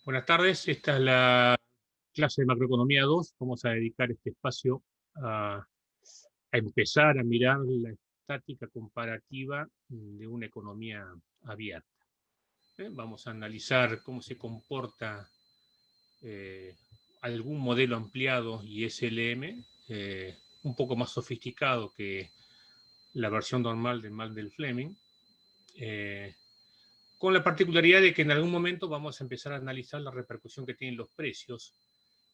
Buenas tardes, esta es la clase de Macroeconomía 2. Vamos a dedicar este espacio a empezar a mirar la estática comparativa de una economía abierta. Vamos a analizar cómo se comporta eh, algún modelo ampliado y SLM, un poco más sofisticado que la versión normal de Mandel-Fleming, con la particularidad de que en algún momento vamos a empezar a analizar la repercusión que tienen los precios.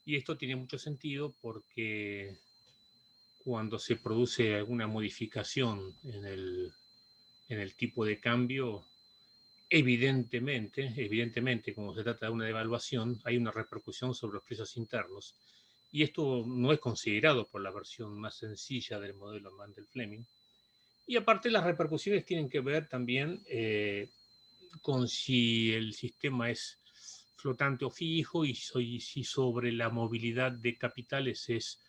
Y esto tiene mucho sentido porque cuando se produce alguna modificación en el tipo de cambio, evidentemente, como se trata de una devaluación, hay una repercusión sobre los precios internos. Y esto no es considerado por la versión más sencilla del modelo Mandel-Fleming. Y aparte las repercusiones tienen que ver también con si el sistema es flotante o fijo y si sobre la movilidad de capitales es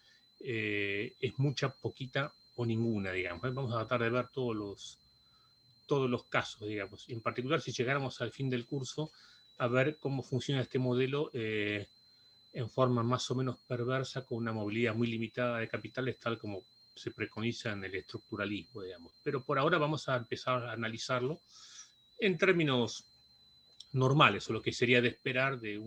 mucha, poquita o ninguna, digamos. Vamos a tratar de ver todos los casos, digamos. En particular, si llegáramos al fin del curso, a ver cómo funciona este modelo en forma más o menos perversa, con una movilidad muy limitada de capitales, tal como se preconiza en el estructuralismo, digamos. Pero por ahora vamos a empezar a analizarlo en términos normales, o lo que sería de esperar de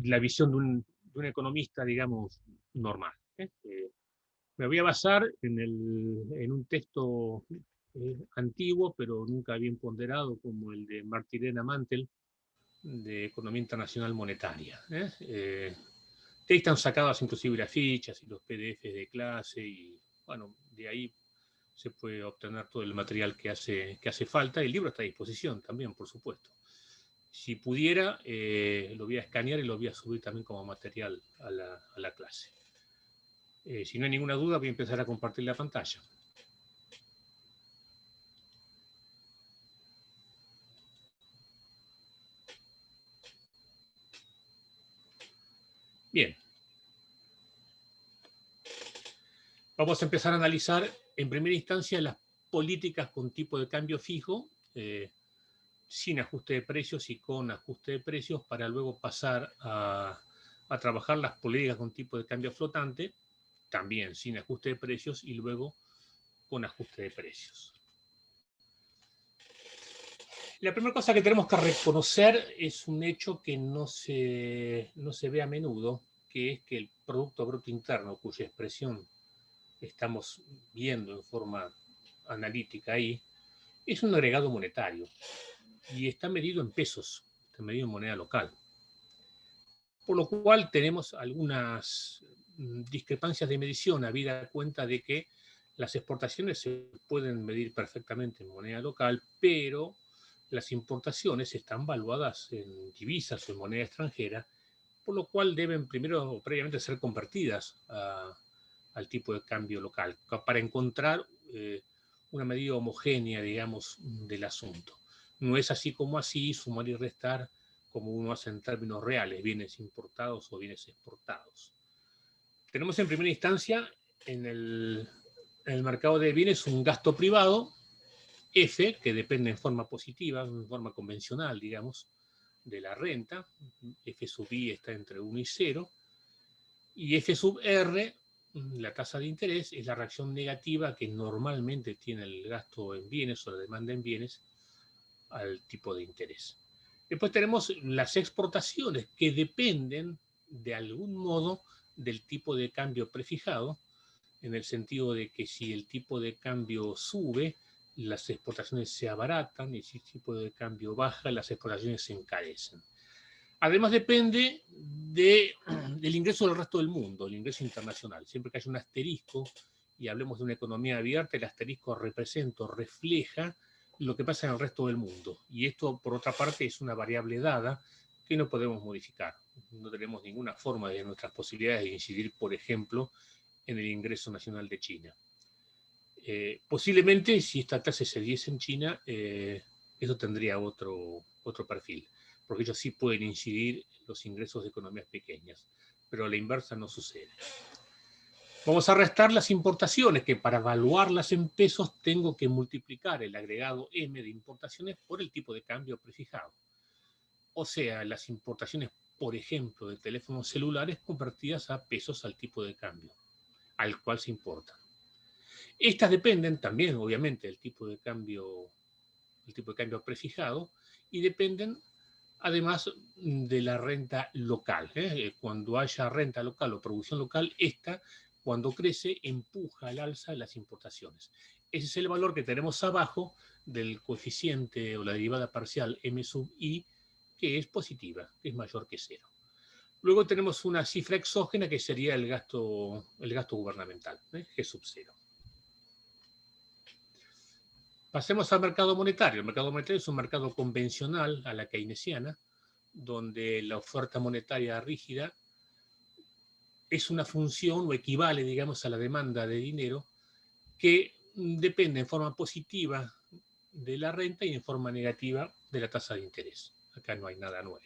la visión de un economista, digamos, normal. Me voy a basar en un texto antiguo, pero nunca bien ponderado, como el de Martirena Mantel, de Economía Internacional Monetaria. De ahí están sacadas inclusive las fichas y los PDFs de clase, y bueno, de ahí se puede obtener todo el material que hace falta. El libro está a disposición también, por supuesto. Si pudiera, lo voy a escanear y lo voy a subir también como material a la clase. Si no hay ninguna duda, voy a empezar a compartir la pantalla. Bien. Vamos a empezar a analizar en primera instancia las políticas con tipo de cambio fijo, sin ajuste de precios y con ajuste de precios, para luego pasar a trabajar las políticas con tipo de cambio flotante, también sin ajuste de precios y luego con ajuste de precios. La primera cosa que tenemos que reconocer es un hecho que no se ve a menudo, que es que el Producto Bruto Interno, cuya expresión estamos viendo en forma analítica ahí, es un agregado monetario y está medido en pesos, está medido en moneda local. Por lo cual tenemos algunas discrepancias de medición, habida cuenta de que las exportaciones se pueden medir perfectamente en moneda local, pero las importaciones están valuadas en divisas o en moneda extranjera, por lo cual deben primero o previamente ser convertidas al tipo de cambio local, para encontrar una medida homogénea, digamos, del asunto. No es así como así, sumar y restar como uno hace en términos reales, bienes importados o bienes exportados. Tenemos en primera instancia en el mercado de bienes un gasto privado, F, que depende en forma positiva, en forma convencional, digamos, de la renta. F sub I está entre 1 y 0. Y F sub R, la tasa de interés, es la reacción negativa que normalmente tiene el gasto en bienes o la demanda en bienes al tipo de interés. Después tenemos las exportaciones, que dependen de algún modo del tipo de cambio prefijado, en el sentido de que si el tipo de cambio sube, las exportaciones se abaratan, y si el tipo de cambio baja, las exportaciones se encarecen. Además depende del ingreso del resto del mundo, el ingreso internacional. Siempre que haya un asterisco y hablemos de una economía abierta, el asterisco representa o refleja lo que pasa en el resto del mundo. Y esto, por otra parte, es una variable dada que no podemos modificar. No tenemos ninguna forma de nuestras posibilidades de incidir, por ejemplo, en el ingreso nacional de China. Posiblemente, si esta clase se diese en China, eso tendría otro perfil, porque ellos sí pueden incidir en los ingresos de economías pequeñas, pero a la inversa no sucede. Vamos a restar las importaciones, que para evaluarlas en pesos tengo que multiplicar el agregado M de importaciones por el tipo de cambio prefijado. o sea, las importaciones, por ejemplo, de teléfonos celulares convertidas a pesos al tipo de cambio al cual se importan. Estas dependen también, obviamente, del tipo de cambio, el tipo de cambio prefijado, y dependen además de la renta local. Cuando haya renta local o producción local, esta, cuando crece, empuja al alza las importaciones. Ese es el valor que tenemos abajo del coeficiente o la derivada parcial M sub I, que es positiva, que es mayor que cero. Luego tenemos una cifra exógena que sería el gasto gubernamental, G sub cero. Pasemos al mercado monetario. El mercado monetario es un mercado convencional a la keynesiana, donde la oferta monetaria rígida es una función o equivale, digamos, a la demanda de dinero que depende en forma positiva de la renta y en forma negativa de la tasa de interés. Acá no hay nada nuevo.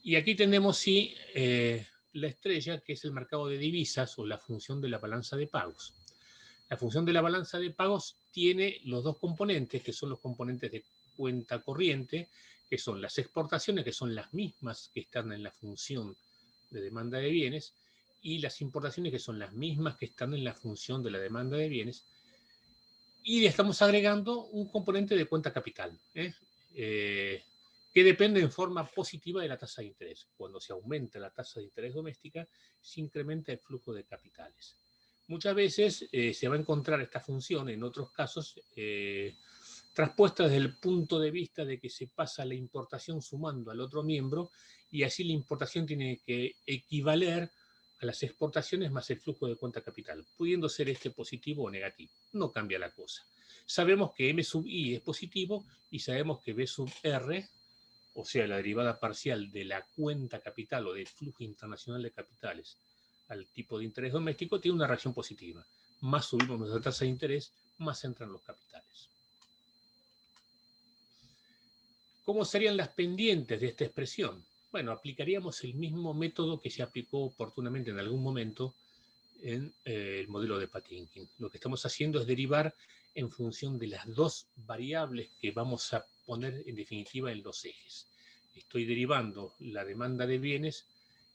Y aquí tenemos, sí, la estrella, que es el mercado de divisas o la función de la balanza de pagos. La función de la balanza de pagos tiene los dos componentes, que son los componentes de cuenta corriente, que son las exportaciones, que son las mismas que están en la función de demanda de bienes, y las importaciones, que son las mismas que están en la función de la demanda de bienes. Y le estamos agregando un componente de cuenta capital, que depende en forma positiva de la tasa de interés. Cuando se aumenta la tasa de interés doméstica, se incrementa el flujo de capitales. Muchas veces se va a encontrar esta función, en otros casos, traspuesta desde el punto de vista de que se pasa la importación sumando al otro miembro, y así la importación tiene que equivaler a las exportaciones más el flujo de cuenta capital, pudiendo ser este positivo o negativo. No cambia la cosa. Sabemos que M sub I es positivo y sabemos que B sub R, o sea, la derivada parcial de la cuenta capital o del flujo internacional de capitales al tipo de interés doméstico, tiene una reacción positiva. Más subimos nuestra tasa de interés, más entran los capitales. ¿Cómo serían las pendientes de esta expresión? Bueno, aplicaríamos el mismo método que se aplicó oportunamente en algún momento en el modelo de Patinkin. Lo que estamos haciendo es derivar en función de las dos variables que vamos a poner en definitiva en los ejes. Estoy derivando la demanda de bienes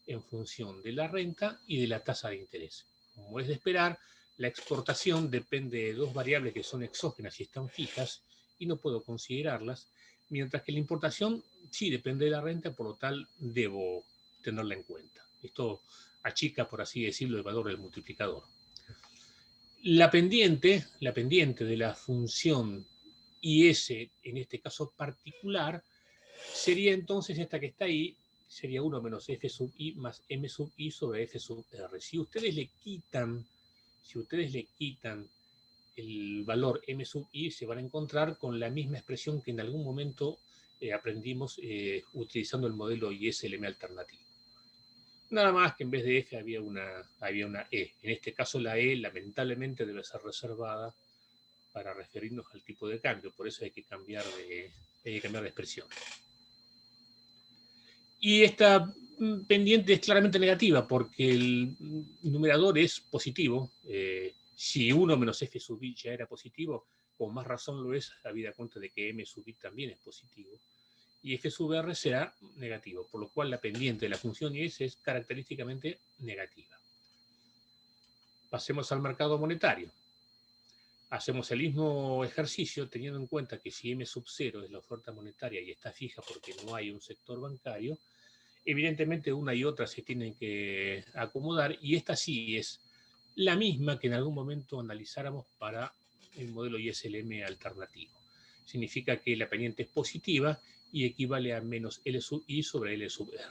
en función de la renta y de la tasa de interés. Como es de esperar, la exportación depende de dos variables que son exógenas y están fijas y no puedo considerarlas, mientras que la importación sí depende de la renta, por lo tal debo tenerla en cuenta. Esto achica, por así decirlo, el valor del multiplicador. La pendiente de la función IS, en este caso particular, sería entonces esta que está ahí, sería 1 menos F sub I más M sub I sobre F sub R. Si ustedes le quitan el valor M sub I, se van a encontrar con la misma expresión que en algún momento aprendimos utilizando el modelo ISLM alternativo. Nada más que en vez de F había una E. En este caso la E lamentablemente debe ser reservada para referirnos al tipo de cambio. Por eso hay que cambiar de expresión. Y esta pendiente es claramente negativa porque el numerador es positivo. Si 1 menos F sub I ya era positivo, con más razón lo es, habida cuenta de que M sub I también es positivo. Y F sub R será negativo, por lo cual la pendiente de la función IS es característicamente negativa. Pasemos al mercado monetario. Hacemos el mismo ejercicio teniendo en cuenta que si M sub 0 es la oferta monetaria y está fija porque no hay un sector bancario, evidentemente una y otra se tienen que acomodar, y esta sí es la misma que en algún momento analizáramos para el modelo ISLM alternativo. Significa que la pendiente es positiva y equivale a menos L sub I sobre L sub R.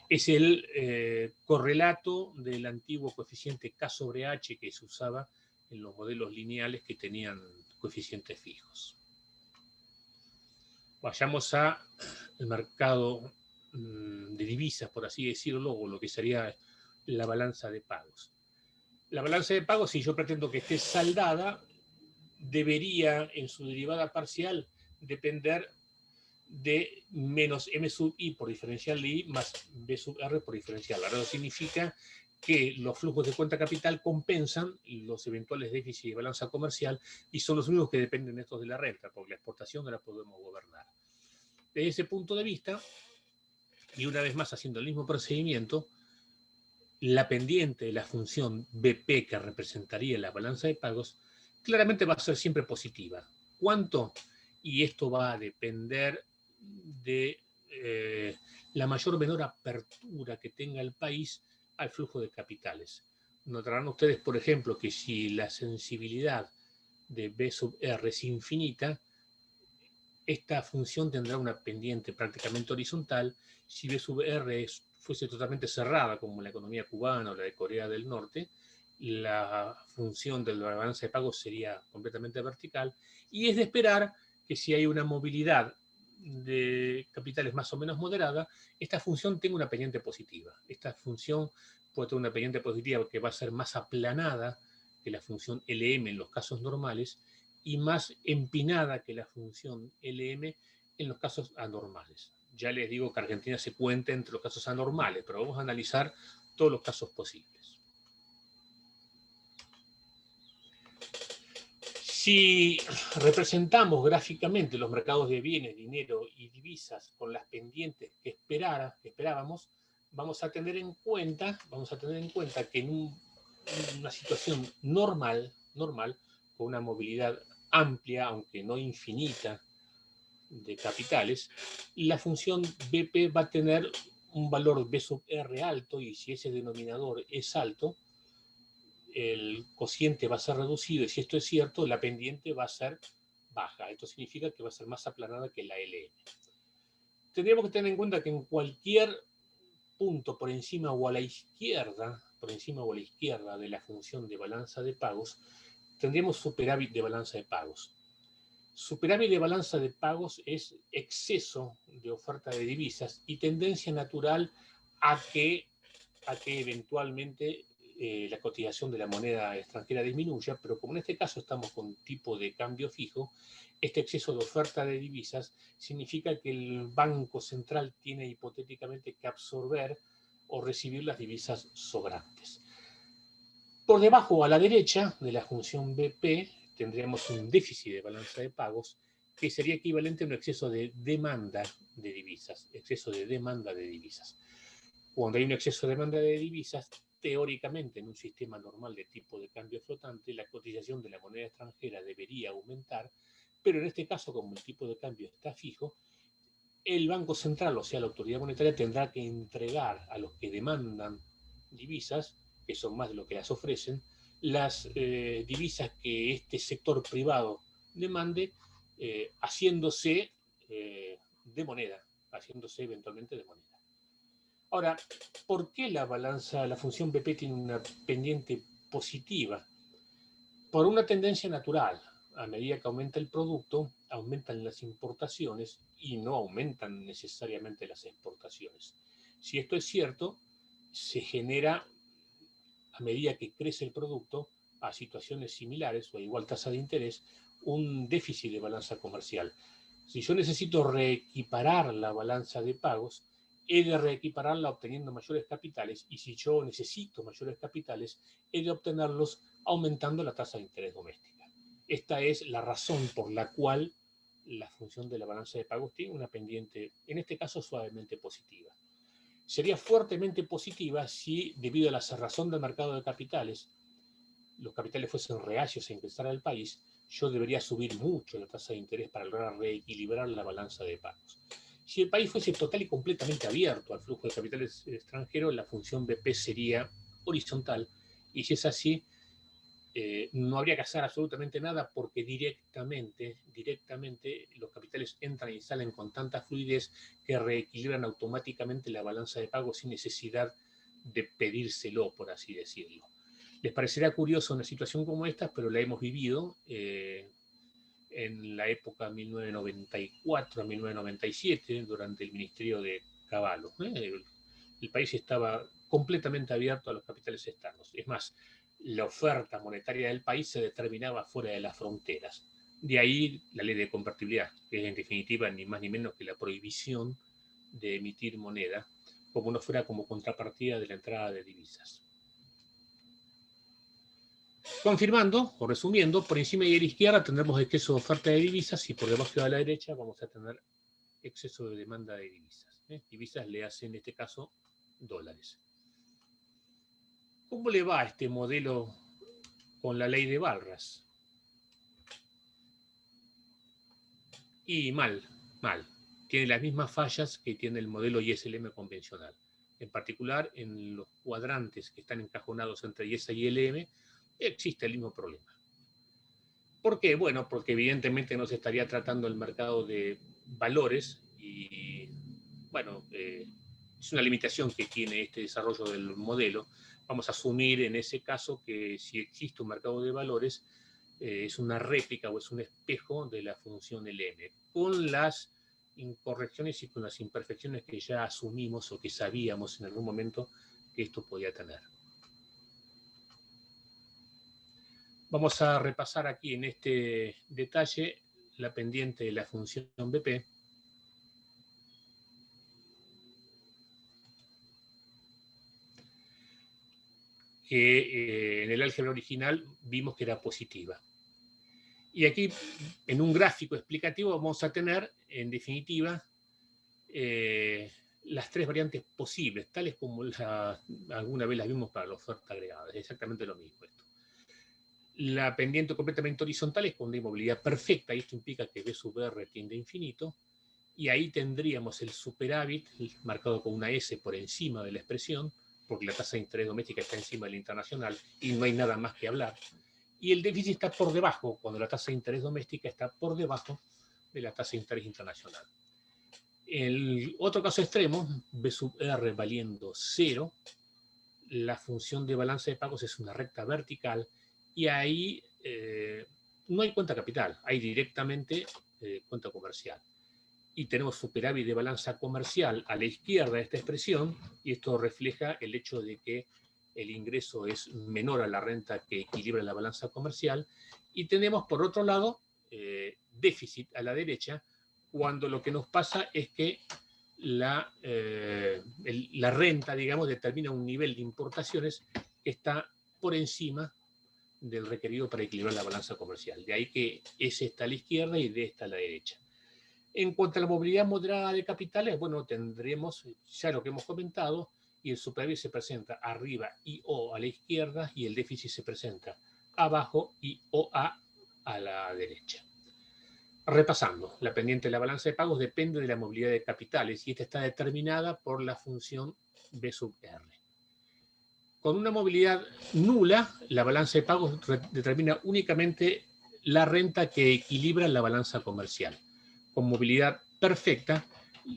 Es el correlato del antiguo coeficiente K sobre H que se usaba en los modelos lineales que tenían coeficientes fijos. Vayamos al mercado de divisas, por así decirlo, o lo que sería la balanza de pagos. La balanza de pagos, si yo pretendo que esté saldada, debería en su derivada parcial depender de menos M sub I por diferencial de I más B sub R por diferencial. Ahora, eso significa que los flujos de cuenta capital compensan los eventuales déficits de balanza comercial y son los únicos que dependen estos de la renta, porque la exportación no la podemos gobernar. Desde ese punto de vista, y una vez más haciendo el mismo procedimiento, la pendiente de la función BP que representaría la balanza de pagos claramente va a ser siempre positiva. ¿Cuánto? Y esto va a depender de la mayor o menor apertura que tenga el país al flujo de capitales. Notarán ustedes, por ejemplo, que si la sensibilidad de B sub R es infinita, esta función tendrá una pendiente prácticamente horizontal. Si B sub R fuese totalmente cerrada, como la economía cubana o la de Corea del Norte, la función de la balanza de pagos sería completamente vertical. Y es de esperar que si hay una movilidad de capitales más o menos moderada, esta función tenga una pendiente positiva. Esta función puede tener una pendiente positiva que va a ser más aplanada que la función LM en los casos normales y más empinada que la función LM en los casos anormales. Ya les digo que Argentina se cuenta entre los casos anormales, pero vamos a analizar todos los casos posibles. Si representamos gráficamente los mercados de bienes, dinero y divisas con las pendientes que esperábamos, vamos a tener en cuenta que en una situación normal, con una movilidad amplia, aunque no infinita, de capitales, la función BP va a tener un valor B sub R alto, y si ese denominador es alto, el cociente va a ser reducido, y si esto es cierto, la pendiente va a ser baja. Esto significa que va a ser más aplanada que la LM. Tendríamos que tener en cuenta que en cualquier punto por encima o a la izquierda, de la función de balanza de pagos, tendríamos superávit de balanza de pagos. Superávit de balanza de pagos es exceso de oferta de divisas y tendencia natural a que eventualmente la cotización de la moneda extranjera disminuya, pero como en este caso estamos con tipo de cambio fijo, este exceso de oferta de divisas significa que el Banco Central tiene hipotéticamente que absorber o recibir las divisas sobrantes. Por debajo, a la derecha de la función BP, tendríamos un déficit de balanza de pagos que sería equivalente a un exceso de demanda de divisas. Cuando hay un exceso de demanda de divisas, teóricamente en un sistema normal de tipo de cambio flotante, la cotización de la moneda extranjera debería aumentar, pero en este caso, como el tipo de cambio está fijo, el Banco Central, o sea, la autoridad monetaria, tendrá que entregar a los que demandan divisas, que son más de lo que las ofrecen, las divisas que este sector privado demande, haciéndose de moneda, haciéndose eventualmente de moneda. Ahora, ¿por qué la función BP tiene una pendiente positiva? Por una tendencia natural. A medida que aumenta el producto, aumentan las importaciones y no aumentan necesariamente las exportaciones. Si esto es cierto, se genera, a medida que crece el producto, a situaciones similares o a igual tasa de interés, un déficit de balanza comercial. Si yo necesito reequiparar la balanza de pagos, he de reequipararla obteniendo mayores capitales, y si yo necesito mayores capitales, he de obtenerlos aumentando la tasa de interés doméstica. Esta es la razón por la cual la función de la balanza de pagos tiene una pendiente, en este caso suavemente positiva. Sería fuertemente positiva si, debido a la cerrazón del mercado de capitales, los capitales fuesen reacios a ingresar al país, yo debería subir mucho la tasa de interés para lograr reequilibrar la balanza de pagos. Si el país fuese total y completamente abierto al flujo de capitales extranjeros, la función BP sería horizontal, y si es así, no habría que hacer absolutamente nada, porque directamente los capitales entran y salen con tanta fluidez que reequilibran automáticamente la balanza de pagos sin necesidad de pedírselo, por así decirlo. Les parecerá curioso una situación como esta, pero la hemos vivido en la época 1994 a 1997, durante el ministerio de Cavallo. El país estaba completamente abierto a los capitales externos. Es más, la oferta monetaria del país se determinaba fuera de las fronteras. De ahí la ley de convertibilidad, que es en definitiva ni más ni menos que la prohibición de emitir moneda, como no fuera como contrapartida de la entrada de divisas. Confirmando o resumiendo, por encima y a la izquierda tendremos exceso de oferta de divisas, y por debajo de la derecha vamos a tener exceso de demanda de divisas. Divisas le hacen, en este caso, dólares. ¿Cómo le va a este modelo con la ley de Walras? Y mal. Tiene las mismas fallas que tiene el modelo ISLM convencional. En particular, en los cuadrantes que están encajonados entre ISA y ILM, existe el mismo problema. ¿Por qué? Bueno, porque evidentemente no se estaría tratando el mercado de valores y, bueno, es una limitación que tiene este desarrollo del modelo. Vamos a asumir en ese caso que si existe un mercado de valores, es una réplica o es un espejo de la función LM, con las incorrecciones y con las imperfecciones que ya asumimos o que sabíamos en algún momento que esto podía tener. Vamos a repasar aquí en este detalle la pendiente de la función BP. Que en el álgebra original vimos que era positiva. Y aquí, en un gráfico explicativo, vamos a tener, en definitiva, las tres variantes posibles, tales como alguna vez las vimos para la oferta agregada. Es exactamente lo mismo esto. La pendiente completamente horizontal es con una movilidad perfecta, y esto implica que B sub R tiende a infinito, y ahí tendríamos el superávit marcado con una S por encima de la expresión, porque la tasa de interés doméstica está encima de la internacional y no hay nada más que hablar. Y el déficit está por debajo, cuando la tasa de interés doméstica está por debajo de la tasa de interés internacional. El otro caso extremo, B sub R valiendo 0, la función de balanza de pagos es una recta vertical y ahí no hay cuenta capital, hay directamente cuenta comercial. Y tenemos superávit de balanza comercial a la izquierda de esta expresión, y esto refleja el hecho de que el ingreso es menor a la renta que equilibra la balanza comercial, y tenemos por otro lado déficit a la derecha, cuando lo que nos pasa es que la renta, digamos, determina un nivel de importaciones que está por encima del requerido para equilibrar la balanza comercial. De ahí que S está a la izquierda y D está a la derecha. En cuanto a la movilidad moderada de capitales, bueno, tendremos ya lo que hemos comentado, y el superávit se presenta arriba y O a la izquierda, y el déficit se presenta abajo y OA a la derecha. Repasando, la pendiente de la balanza de pagos depende de la movilidad de capitales, y esta está determinada por la función B sub R. Con una movilidad nula, la balanza de pagos determina únicamente la renta que equilibra la balanza comercial. Con movilidad perfecta,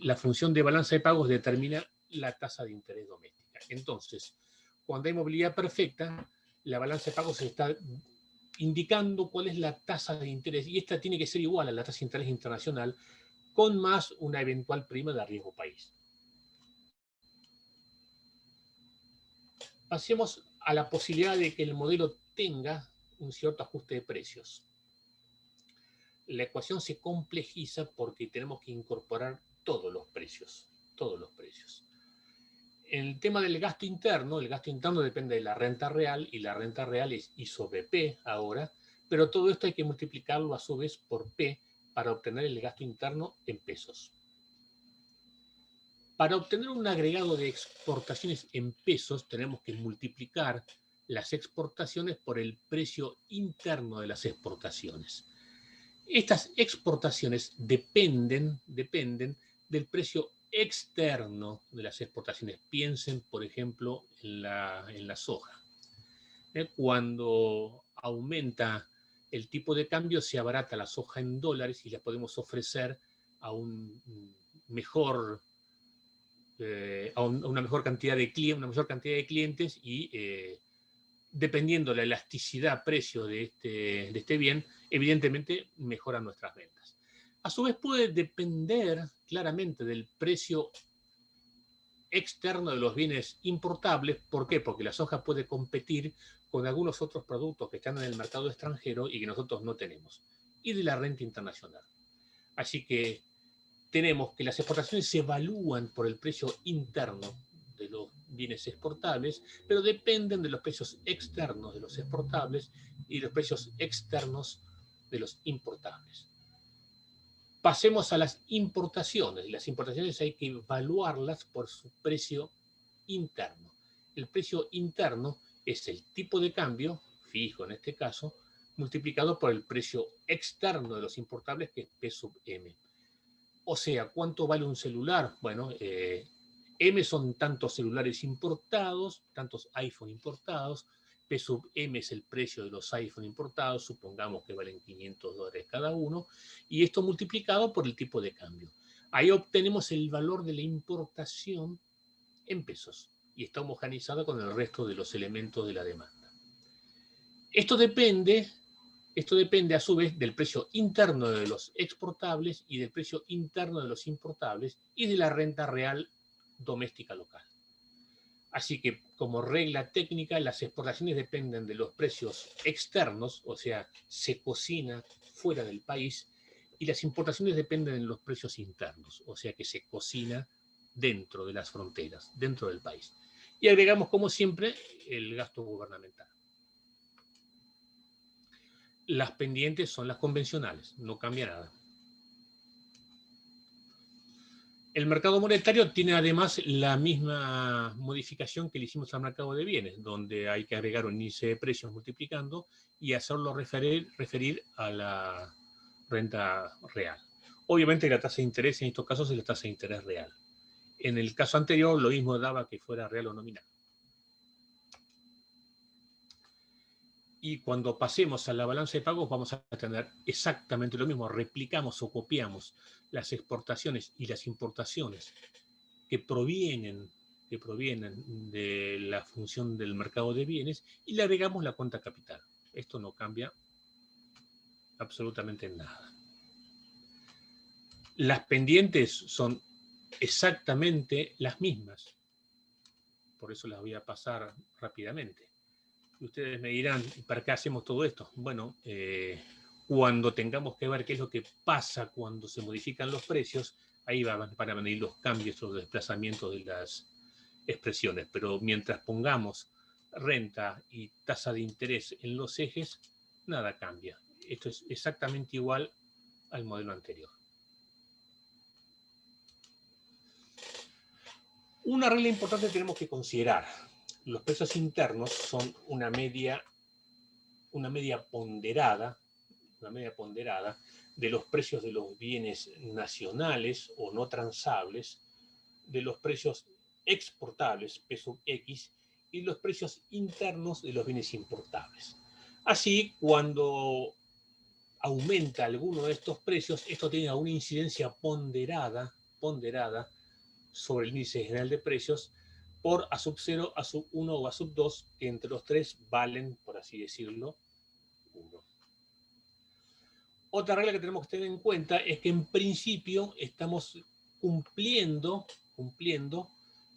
la función de balanza de pagos determina la tasa de interés doméstica. Entonces, cuando hay movilidad perfecta, la balanza de pagos está indicando cuál es la tasa de interés, y esta tiene que ser igual a la tasa de interés internacional, con más una eventual prima de riesgo país. Pasemos a la posibilidad de que el modelo tenga un cierto ajuste de precios. La ecuación se complejiza porque tenemos que incorporar todos los precios. En el tema del gasto interno, el gasto interno depende de la renta real, y la renta real es I sobre P ahora, pero todo esto hay que multiplicarlo a su vez por P para obtener el gasto interno en pesos. Para obtener un agregado de exportaciones en pesos, tenemos que multiplicar las exportaciones por el precio interno de las exportaciones. Estas exportaciones dependen del precio externo de las exportaciones. Piensen, por ejemplo, en la soja. Cuando aumenta el tipo de cambio, se abarata la soja en dólares y la podemos ofrecer a un mejor a una mejor cantidad de clientes, y dependiendo de la elasticidad precio de este bien, evidentemente mejoran nuestras ventas. A su vez puede depender claramente del precio externo de los bienes importables. ¿Por qué? Porque la soja puede competir con algunos otros productos que están en el mercado extranjero y que nosotros no tenemos, y de la renta internacional. Así que tenemos que las exportaciones se evalúan por el precio interno de los bienes exportables, pero dependen de los precios externos de los exportables y los precios externos de los importables. Pasemos a las importaciones. Las importaciones hay que evaluarlas por su precio interno. El precio interno es el tipo de cambio, fijo en este caso, multiplicado por el precio externo de los importables, que es P sub M. O sea, ¿cuánto vale un celular? Bueno, M son tantos celulares importados, tantos iPhone importados. P sub M es el precio de los iPhone importados, supongamos que valen $500 cada uno, y esto multiplicado por el tipo de cambio. Ahí obtenemos el valor de la importación en pesos y está homogeneizada con el resto de los elementos de la demanda. Esto depende a su vez del precio interno de los exportables y del precio interno de los importables y de la renta real doméstica local. Así que, como regla técnica, las exportaciones dependen de los precios externos, o sea, se cocina fuera del país, y las importaciones dependen de los precios internos, o sea, que se cocina dentro de las fronteras, dentro del país. Y agregamos, como siempre, el gasto gubernamental. Las pendientes son las convencionales, no cambia nada. El mercado monetario tiene además la misma modificación que le hicimos al mercado de bienes, donde hay que agregar un índice de precios multiplicando y hacerlo referir a la renta real. Obviamente la tasa de interés en estos casos es la tasa de interés real. En el caso anterior lo mismo daba que fuera real o nominal. Y cuando pasemos a la balanza de pagos vamos a tener exactamente lo mismo. Replicamos o copiamos las exportaciones y las importaciones que provienen de la función del mercado de bienes y le agregamos la cuenta capital. Esto no cambia absolutamente nada. Las pendientes son exactamente las mismas. Por eso las voy a pasar rápidamente. Y ustedes me dirán, ¿para qué hacemos todo esto? Bueno, cuando tengamos que ver qué es lo que pasa cuando se modifican los precios, ahí van a venir los cambios o los desplazamientos de las expresiones. Pero mientras pongamos renta y tasa de interés en los ejes, nada cambia. Esto es exactamente igual al modelo anterior. Una regla importante que tenemos que considerar. Los precios internos son una media ponderada de los precios de los bienes nacionales o no transables, de los precios exportables, P sub X, y los precios internos de los bienes importables. Así, cuando aumenta alguno de estos precios, esto tiene una incidencia ponderada sobre el índice general de precios por A sub 0, A sub 1 o A sub 2, que entre los tres valen, por así decirlo, 1. Otra regla que tenemos que tener en cuenta es que en principio estamos cumpliendo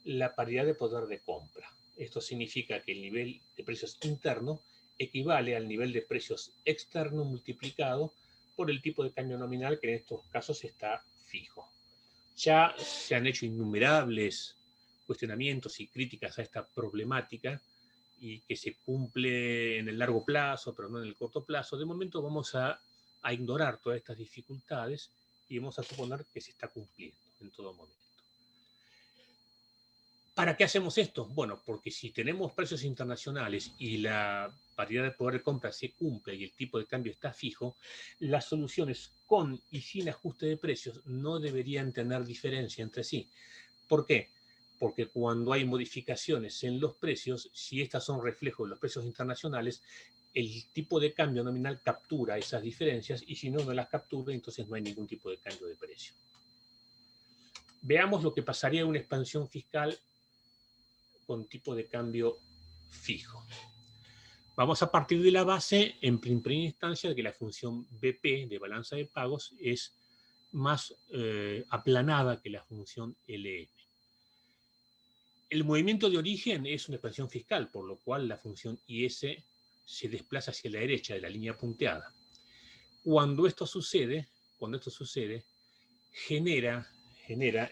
la paridad de poder de compra. Esto significa que el nivel de precios interno equivale al nivel de precios externo multiplicado por el tipo de cambio nominal, que en estos casos está fijo. Ya se han hecho innumerables cuestionamientos y críticas a esta problemática y que se cumple en el largo plazo, pero no en el corto plazo. De momento vamos a ignorar todas estas dificultades y vamos a suponer que se está cumpliendo en todo momento. ¿Para qué hacemos esto? Bueno, porque si tenemos precios internacionales y la paridad de poder de compra se cumple y el tipo de cambio está fijo, las soluciones con y sin ajuste de precios no deberían tener diferencia entre sí. ¿Por qué? Porque cuando hay modificaciones en los precios, si estas son reflejos de los precios internacionales, el tipo de cambio nominal captura esas diferencias y si no las captura, entonces no hay ningún tipo de cambio de precio. Veamos lo que pasaría en una expansión fiscal con tipo de cambio fijo. Vamos a partir de la base, en primera instancia, de que la función BP de balanza de pagos es más aplanada que la función LM. El movimiento de origen es una expansión fiscal, por lo cual la función IS se desplaza hacia la derecha de la línea punteada. Cuando esto sucede, genera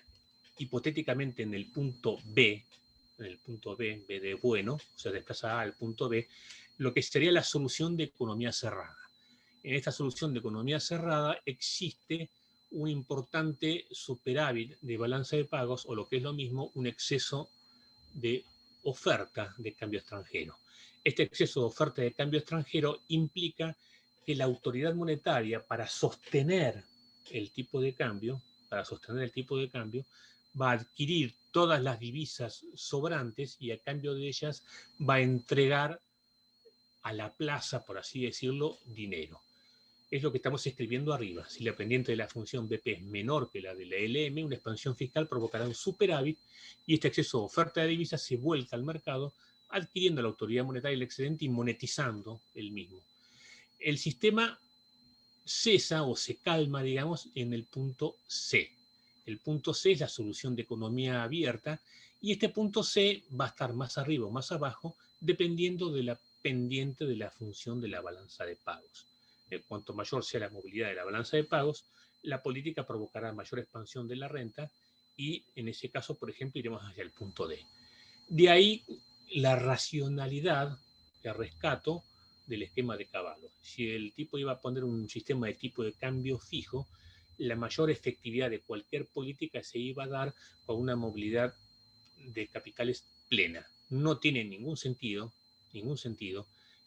hipotéticamente en el punto B, B de bueno, o sea, desplaza A al punto B, lo que sería la solución de economía cerrada. En esta solución de economía cerrada existe un importante superávit de balanza de pagos, o lo que es lo mismo, un exceso de oferta de cambio extranjero. Este exceso de oferta de cambio extranjero implica que la autoridad monetaria, para sostener el tipo de cambio, va a adquirir todas las divisas sobrantes y a cambio de ellas va a entregar a la plaza, por así decirlo, dinero. Es lo que estamos escribiendo arriba. Si la pendiente de la función BP es menor que la de la LM, una expansión fiscal provocará un superávit y este exceso de oferta de divisas se vuelca al mercado, adquiriendo la autoridad monetaria el excedente y monetizando el mismo. El sistema cesa o se calma, digamos, en el punto C. El punto C es la solución de economía abierta y este punto C va a estar más arriba o más abajo dependiendo de la pendiente de la función de la balanza de pagos. Cuanto mayor sea la movilidad de la balanza de pagos, la política provocará mayor expansión de la renta y en ese caso, por ejemplo, iremos hacia el punto D. De ahí la racionalidad que rescato del esquema de Cavallo. Si el tipo iba a poner un sistema de tipo de cambio fijo, la mayor efectividad de cualquier política se iba a dar con una movilidad de capitales plena. No tiene ningún sentido,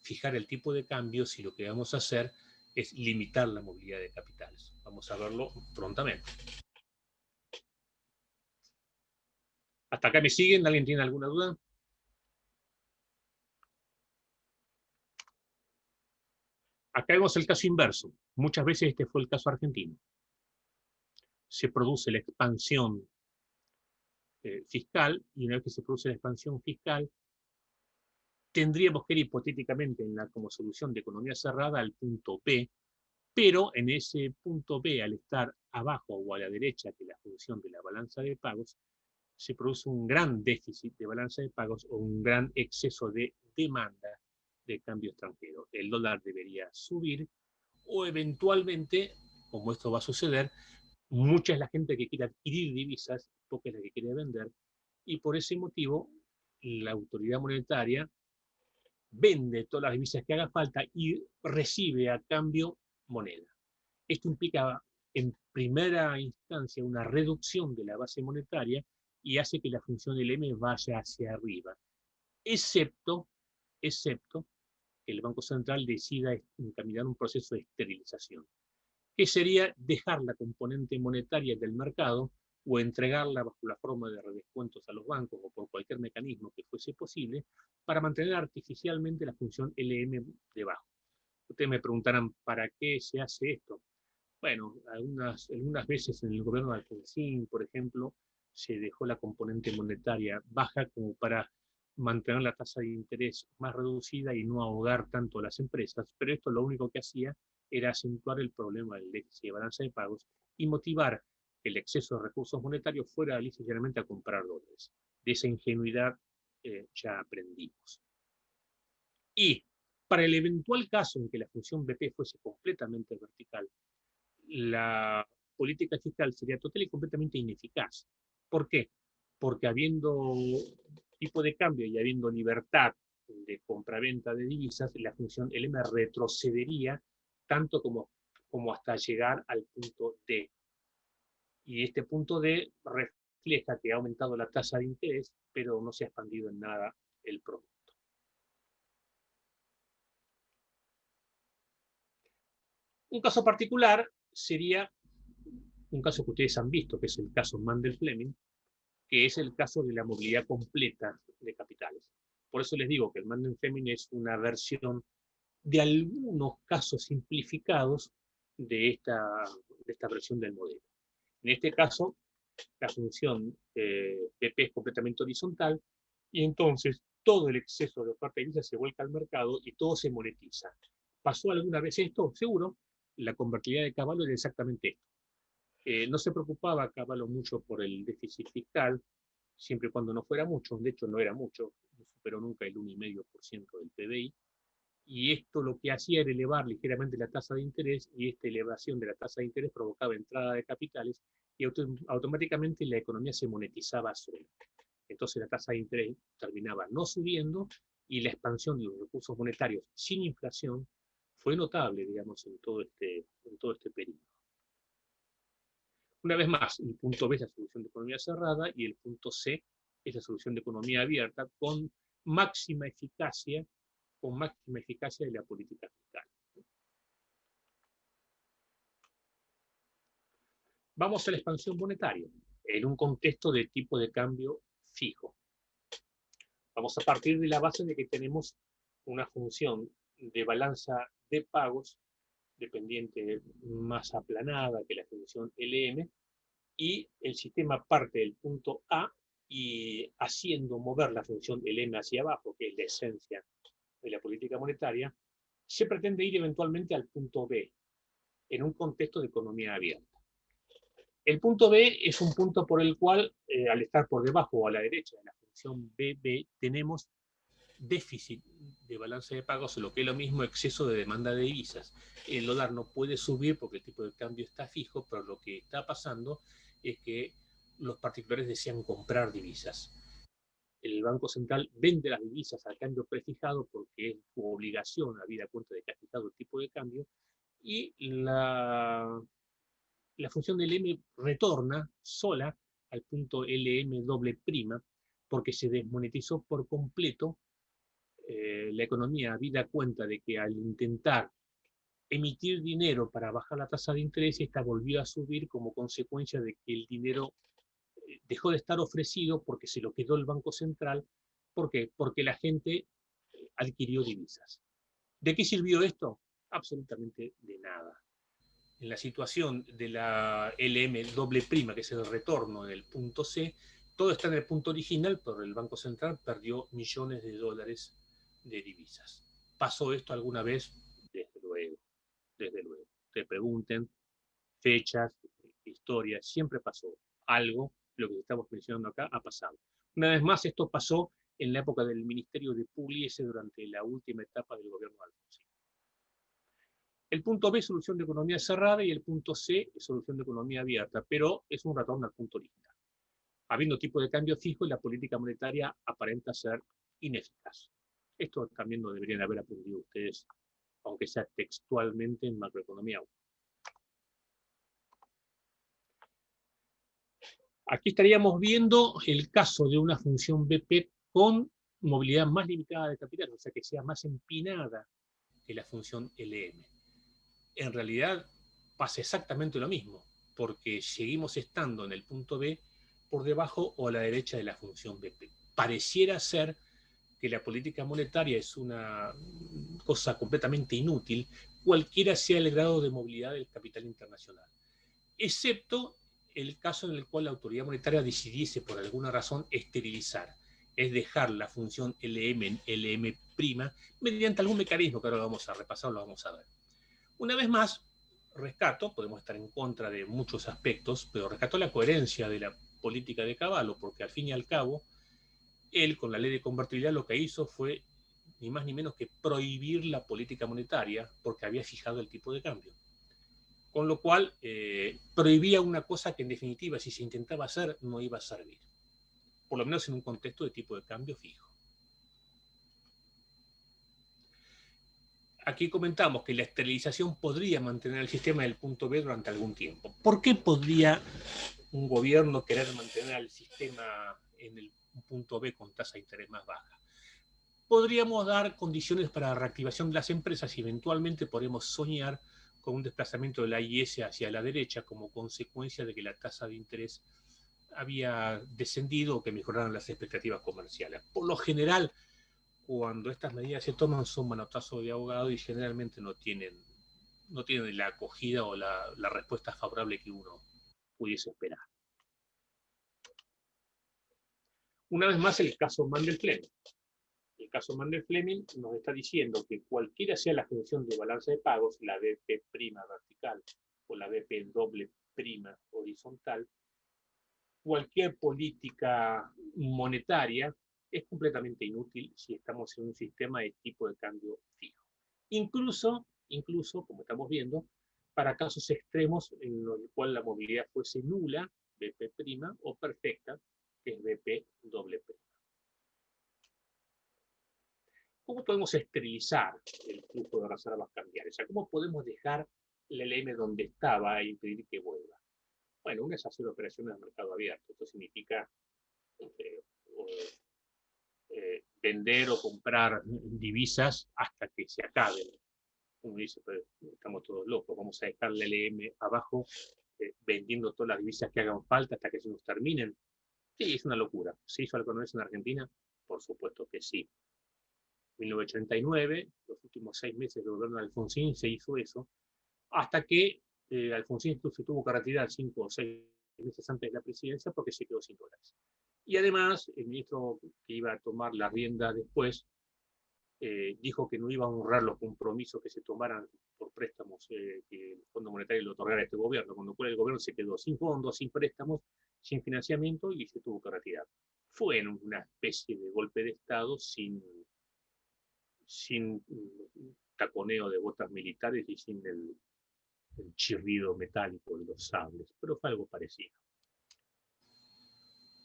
fijar el tipo de cambio si lo que vamos a hacer es limitar la movilidad de capitales. Vamos a verlo prontamente. ¿Hasta acá me siguen? ¿Alguien tiene alguna duda? Acá vemos el caso inverso. Muchas veces este fue el caso argentino. Se produce la expansión fiscal y una vez que se produce la expansión fiscal, tendríamos que ir hipotéticamente como solución de economía cerrada al punto B, pero en ese punto B, al estar abajo o a la derecha de la función de la balanza de pagos, se produce un gran déficit de balanza de pagos o un gran exceso de demanda de cambio extranjero. El dólar debería subir o eventualmente, como esto va a suceder, mucha es la gente que quiere adquirir divisas, poca es la que quiere vender, y por ese motivo la autoridad monetaria vende todas las divisas que haga falta y recibe a cambio moneda. Esto implica en primera instancia una reducción de la base monetaria y hace que la función del M vaya hacia arriba, excepto que el Banco Central decida encaminar un proceso de esterilización, que sería dejar la componente monetaria del mercado o entregarla bajo la forma de redescuentos a los bancos o por cualquier mecanismo que fuese posible para mantener artificialmente la función LM debajo. Ustedes me preguntarán, ¿para qué se hace esto? Bueno, algunas veces en el gobierno de Alfonsín, por ejemplo, se dejó la componente monetaria baja como para mantener la tasa de interés más reducida y no ahogar tanto a las empresas, pero esto lo único que hacía era acentuar el problema del déficit de balanza de pagos y motivar que el exceso de recursos monetarios fuera ligeramente a comprar dólares. De esa ingenuidad ya aprendimos. Y para el eventual caso en que la función BP fuese completamente vertical, la política fiscal sería total y completamente ineficaz. ¿Por qué? Porque habiendo tipo de cambio y habiendo libertad de compraventa de divisas, la función LM retrocedería tanto como hasta llegar al punto D. Y este punto D refleja que ha aumentado la tasa de interés, pero no se ha expandido en nada el producto. Un caso particular sería un caso que ustedes han visto, que es el caso Mandel-Fleming, que es el caso de la movilidad completa de capitales. Por eso les digo que el Mandel-Fleming es una versión de algunos casos simplificados de esta versión del modelo. En este caso, la función PP es completamente horizontal y entonces todo el exceso de oferta de divisas se vuelca al mercado y todo se monetiza. ¿Pasó alguna vez esto? Seguro. La convertibilidad de Cavallo era exactamente esto. No se preocupaba Cavallo mucho por el déficit fiscal, siempre y cuando no fuera mucho, de hecho no era mucho, no superó nunca el 1,5% del PBI, y esto lo que hacía era elevar ligeramente la tasa de interés, y esta elevación de la tasa de interés provocaba entrada de capitales, y automáticamente la economía se monetizaba sola. Entonces la tasa de interés terminaba no subiendo, y la expansión de los recursos monetarios sin inflación fue notable, digamos, en todo este periodo. Una vez más, el punto B es la solución de economía cerrada y el punto C es la solución de economía abierta máxima eficacia, con máxima eficacia de la política fiscal. Vamos a la expansión monetaria, en un contexto de tipo de cambio fijo. Vamos a partir de la base de que tenemos una función de balanza de pagos dependiente más aplanada que la función LM, y el sistema parte del punto A y haciendo mover la función LM hacia abajo, que es la esencia de la política monetaria, se pretende ir eventualmente al punto B, en un contexto de economía abierta. El punto B es un punto por el cual, al estar por debajo o a la derecha de la función BB, tenemos déficit de balance de pagos, o lo que es lo mismo, exceso de demanda de divisas. El dólar no puede subir porque el tipo de cambio está fijo, pero lo que está pasando es que los particulares desean comprar divisas. El Banco Central vende las divisas al cambio prefijado porque es su obligación, habida cuenta de que ha fijado el tipo de cambio, y la función del M retorna sola al punto LM doble prima porque se desmonetizó por completo la economía, habida cuenta de que al intentar emitir dinero para bajar la tasa de interés, esta volvió a subir como consecuencia de que el dinero dejó de estar ofrecido porque se lo quedó el Banco Central. ¿Por qué? Porque la gente adquirió divisas. ¿De qué sirvió esto? Absolutamente de nada. En la situación de la LM doble prima, que es el retorno del punto C, todo está en el punto original, pero el Banco Central perdió millones de dólares de divisas. ¿Pasó esto alguna vez? Desde luego, desde luego. Te pregunten fechas, historias, siempre pasó algo, lo que estamos mencionando acá ha pasado. Una vez más, esto pasó en la época del ministerio de Pugliese durante la última etapa del gobierno de Alfonsín. El punto B es solución de economía cerrada y el punto C es solución de economía abierta, pero es un retorno al punto original. Habiendo tipo de cambio fijo, la política monetaria aparenta ser ineficaz. Esto también lo deberían haber aprendido ustedes, aunque sea textualmente en macroeconomía. Aquí estaríamos viendo el caso de una función BP con movilidad más limitada de capital, o sea que sea más empinada que la función LM. En realidad pasa exactamente lo mismo, porque seguimos estando en el punto B por debajo o a la derecha de la función BP. Pareciera ser que la política monetaria es una cosa completamente inútil, cualquiera sea el grado de movilidad del capital internacional, excepto el caso en el cual la autoridad monetaria decidiese por alguna razón esterilizar, es dejar la función LM en LM' mediante algún mecanismo que ahora lo vamos a repasar, lo vamos a ver. Una vez más, rescato, podemos estar en contra de muchos aspectos, pero rescato la coherencia de la política de Cavallo, porque al fin y al cabo, él con la ley de convertibilidad lo que hizo fue ni más ni menos que prohibir la política monetaria porque había fijado el tipo de cambio. Con lo cual, prohibía una cosa que en definitiva, si se intentaba hacer, no iba a servir. Por lo menos en un contexto de tipo de cambio fijo. Aquí comentamos que la esterilización podría mantener el sistema del punto B durante algún tiempo. ¿Por qué podría un gobierno querer mantener el sistema en el punto B con tasa de interés más baja? Podríamos dar condiciones para la reactivación de las empresas y eventualmente podremos soñar con un desplazamiento de la IS hacia la derecha como consecuencia de que la tasa de interés había descendido o que mejoraran las expectativas comerciales. Por lo general, cuando estas medidas se toman son manotazos de abogado y generalmente no tienen la acogida o la respuesta favorable que uno pudiese esperar. Una vez más, el caso Mandel-Fleming. El caso Mandel-Fleming nos está diciendo que cualquiera sea la función de balance de pagos, la BP' vertical o la BP doble prima horizontal, cualquier política monetaria es completamente inútil si estamos en un sistema de tipo de cambio fijo. Incluso, como estamos viendo, para casos extremos en los cuales la movilidad fuese nula, BP' o perfecta, que es BP doble prima. ¿Cómo podemos esterilizar el flujo de reservas cambiarias? O sea, ¿cómo podemos dejar el LM donde estaba e impedir que vuelva? Bueno, una es hacer operaciones de mercado abierto. Esto significa eh, vender o comprar divisas hasta que se acaben. Uno dice, pero estamos todos locos, vamos a dejar la LM abajo vendiendo todas las divisas que hagan falta hasta que se nos terminen. Sí, es una locura. ¿Se hizo alguna vez en Argentina? Por supuesto que sí. 1989, los últimos 6 meses de gobierno de Alfonsín, se hizo eso, hasta que Alfonsín se tuvo que retirar 5 o 6 meses antes de la presidencia porque se quedó sin dólares. Y además, el ministro que iba a tomar la rienda después dijo que no iba a honrar los compromisos que se tomaran por préstamos que el Fondo Monetario le otorgara a este gobierno, con lo cual el gobierno se quedó sin fondos, sin préstamos, sin financiamiento y se tuvo que retirar. Fue en una especie de golpe de Estado sin taconeo de botas militares y sin el chirrido metálico de los sables, pero fue algo parecido.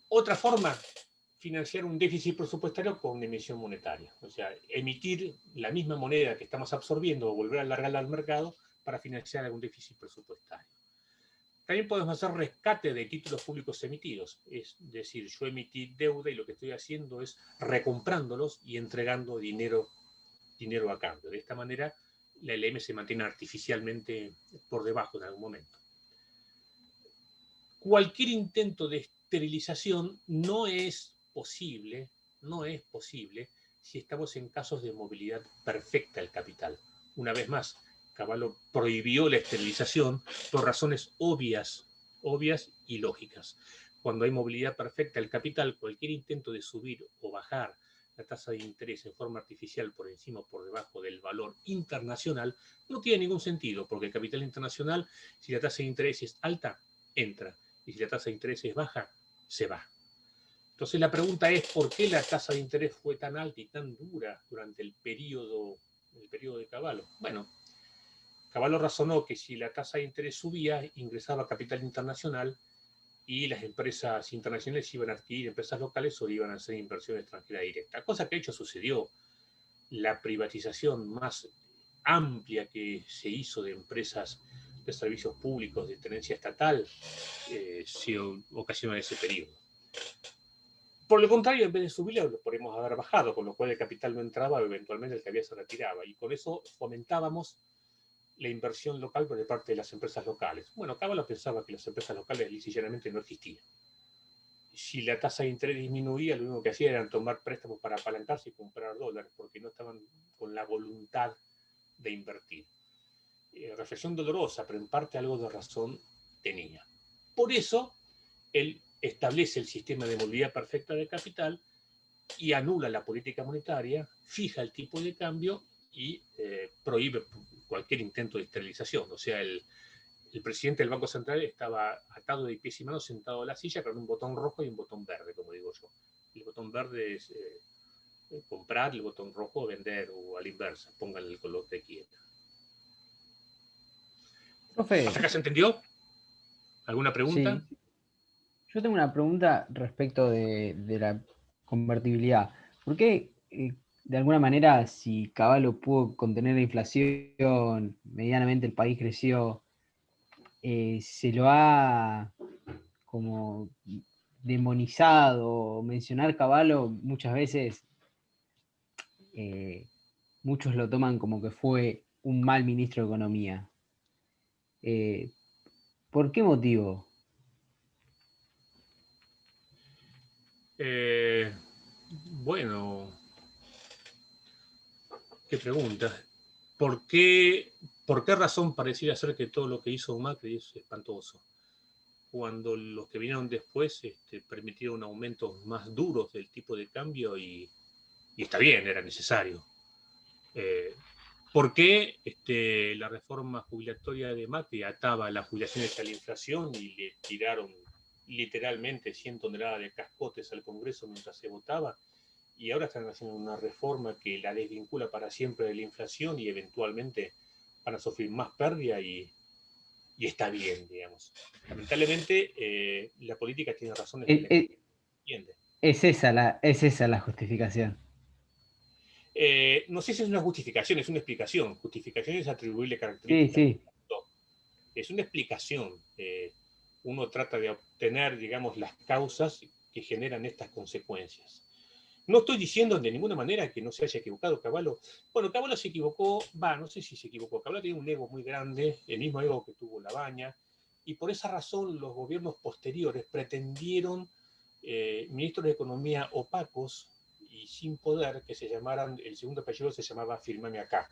Otra forma, financiar un déficit presupuestario con emisión monetaria, o sea, emitir la misma moneda que estamos absorbiendo o volver a alargarla al mercado para financiar algún déficit presupuestario. También podemos hacer rescate de títulos públicos emitidos, es decir, yo emití deuda y lo que estoy haciendo es recomprándolos y entregando dinero a cambio. De esta manera, la LM se mantiene artificialmente por debajo en algún momento. Cualquier intento de esterilización no es posible si estamos en casos de movilidad perfecta del capital. Una vez más, Cavallo prohibió la esterilización por razones obvias y lógicas. Cuando hay movilidad perfecta del capital, cualquier intento de subir o bajar la tasa de interés en forma artificial por encima o por debajo del valor internacional no tiene ningún sentido, porque el capital internacional, si la tasa de interés es alta, entra, y si la tasa de interés es baja, se va. Entonces la pregunta es, ¿por qué la tasa de interés fue tan alta y tan dura durante el periodo de Cavallo? Bueno, Cavallo razonó que si la tasa de interés subía, ingresaba capital internacional y las empresas internacionales iban a adquirir empresas locales o iban a hacer inversión extranjera directa. Cosa que de hecho sucedió. La privatización más amplia que se hizo de empresas de servicios públicos de tenencia estatal se ocasionó en ese periodo. Por lo contrario, en vez de subir, lo podemos haber bajado, con lo cual el capital no entraba, eventualmente el capital se retiraba. Y con eso fomentábamos la inversión local por parte de las empresas locales. Bueno, Cavallo pensaba que las empresas locales llanamente no existían. Si la tasa de interés disminuía, lo único que hacía era tomar préstamos para apalancarse y comprar dólares, porque no estaban con la voluntad de invertir. Reflexión dolorosa, pero en parte algo de razón tenía. Por eso, él establece el sistema de movilidad perfecta de capital y anula la política monetaria, fija el tipo de cambio y prohíbe cualquier intento de esterilización. O sea, el presidente del Banco Central estaba atado de pies y manos sentado en la silla con un botón rojo y un botón verde, como digo yo. El botón verde es comprar, el botón rojo vender, o a la inversa, pongan el color que quieran. Profe, ¿Hasta acá se entendió? ¿Alguna pregunta? sí, yo tengo una pregunta respecto de la convertibilidad. ¿Por qué, de alguna manera, si Cavallo pudo contener la inflación, medianamente el país creció, se lo ha como demonizado? Mencionar Cavallo muchas veces, muchos lo toman como que fue un mal ministro de Economía. Eh, ¿Por qué motivo? Bueno, qué pregunta. ¿Por qué razón pareciera ser que todo lo que hizo Macri es espantoso? Cuando los que vinieron después permitieron aumentos más duros del tipo de cambio y está bien, era necesario. ¿Por qué la reforma jubilatoria de Macri ataba las jubilaciones a la inflación y le tiraron literalmente 100 toneladas de cascotes al Congreso mientras se votaba? Y ahora están haciendo una reforma que la desvincula para siempre de la inflación y eventualmente van a sufrir más pérdida y está bien, digamos. Lamentablemente, la política tiene razones que Es, la gente no entiende. es esa la justificación. No sé si es una justificación, es una explicación. Justificación es atribuirle Sí, características. sí. No, es una explicación. uno trata de obtener, digamos, las causas que generan estas consecuencias. No estoy diciendo de ninguna manera que no se haya equivocado Cavallo. Bueno, Cavallo se equivocó, no sé si se equivocó. Cavallo tiene un ego muy grande, el mismo ego que tuvo Labaña, y por esa razón los gobiernos posteriores pretendieron ministros de Economía opacos y sin poder, que se llamaran, el segundo apellido se llamaba Firmame Acá.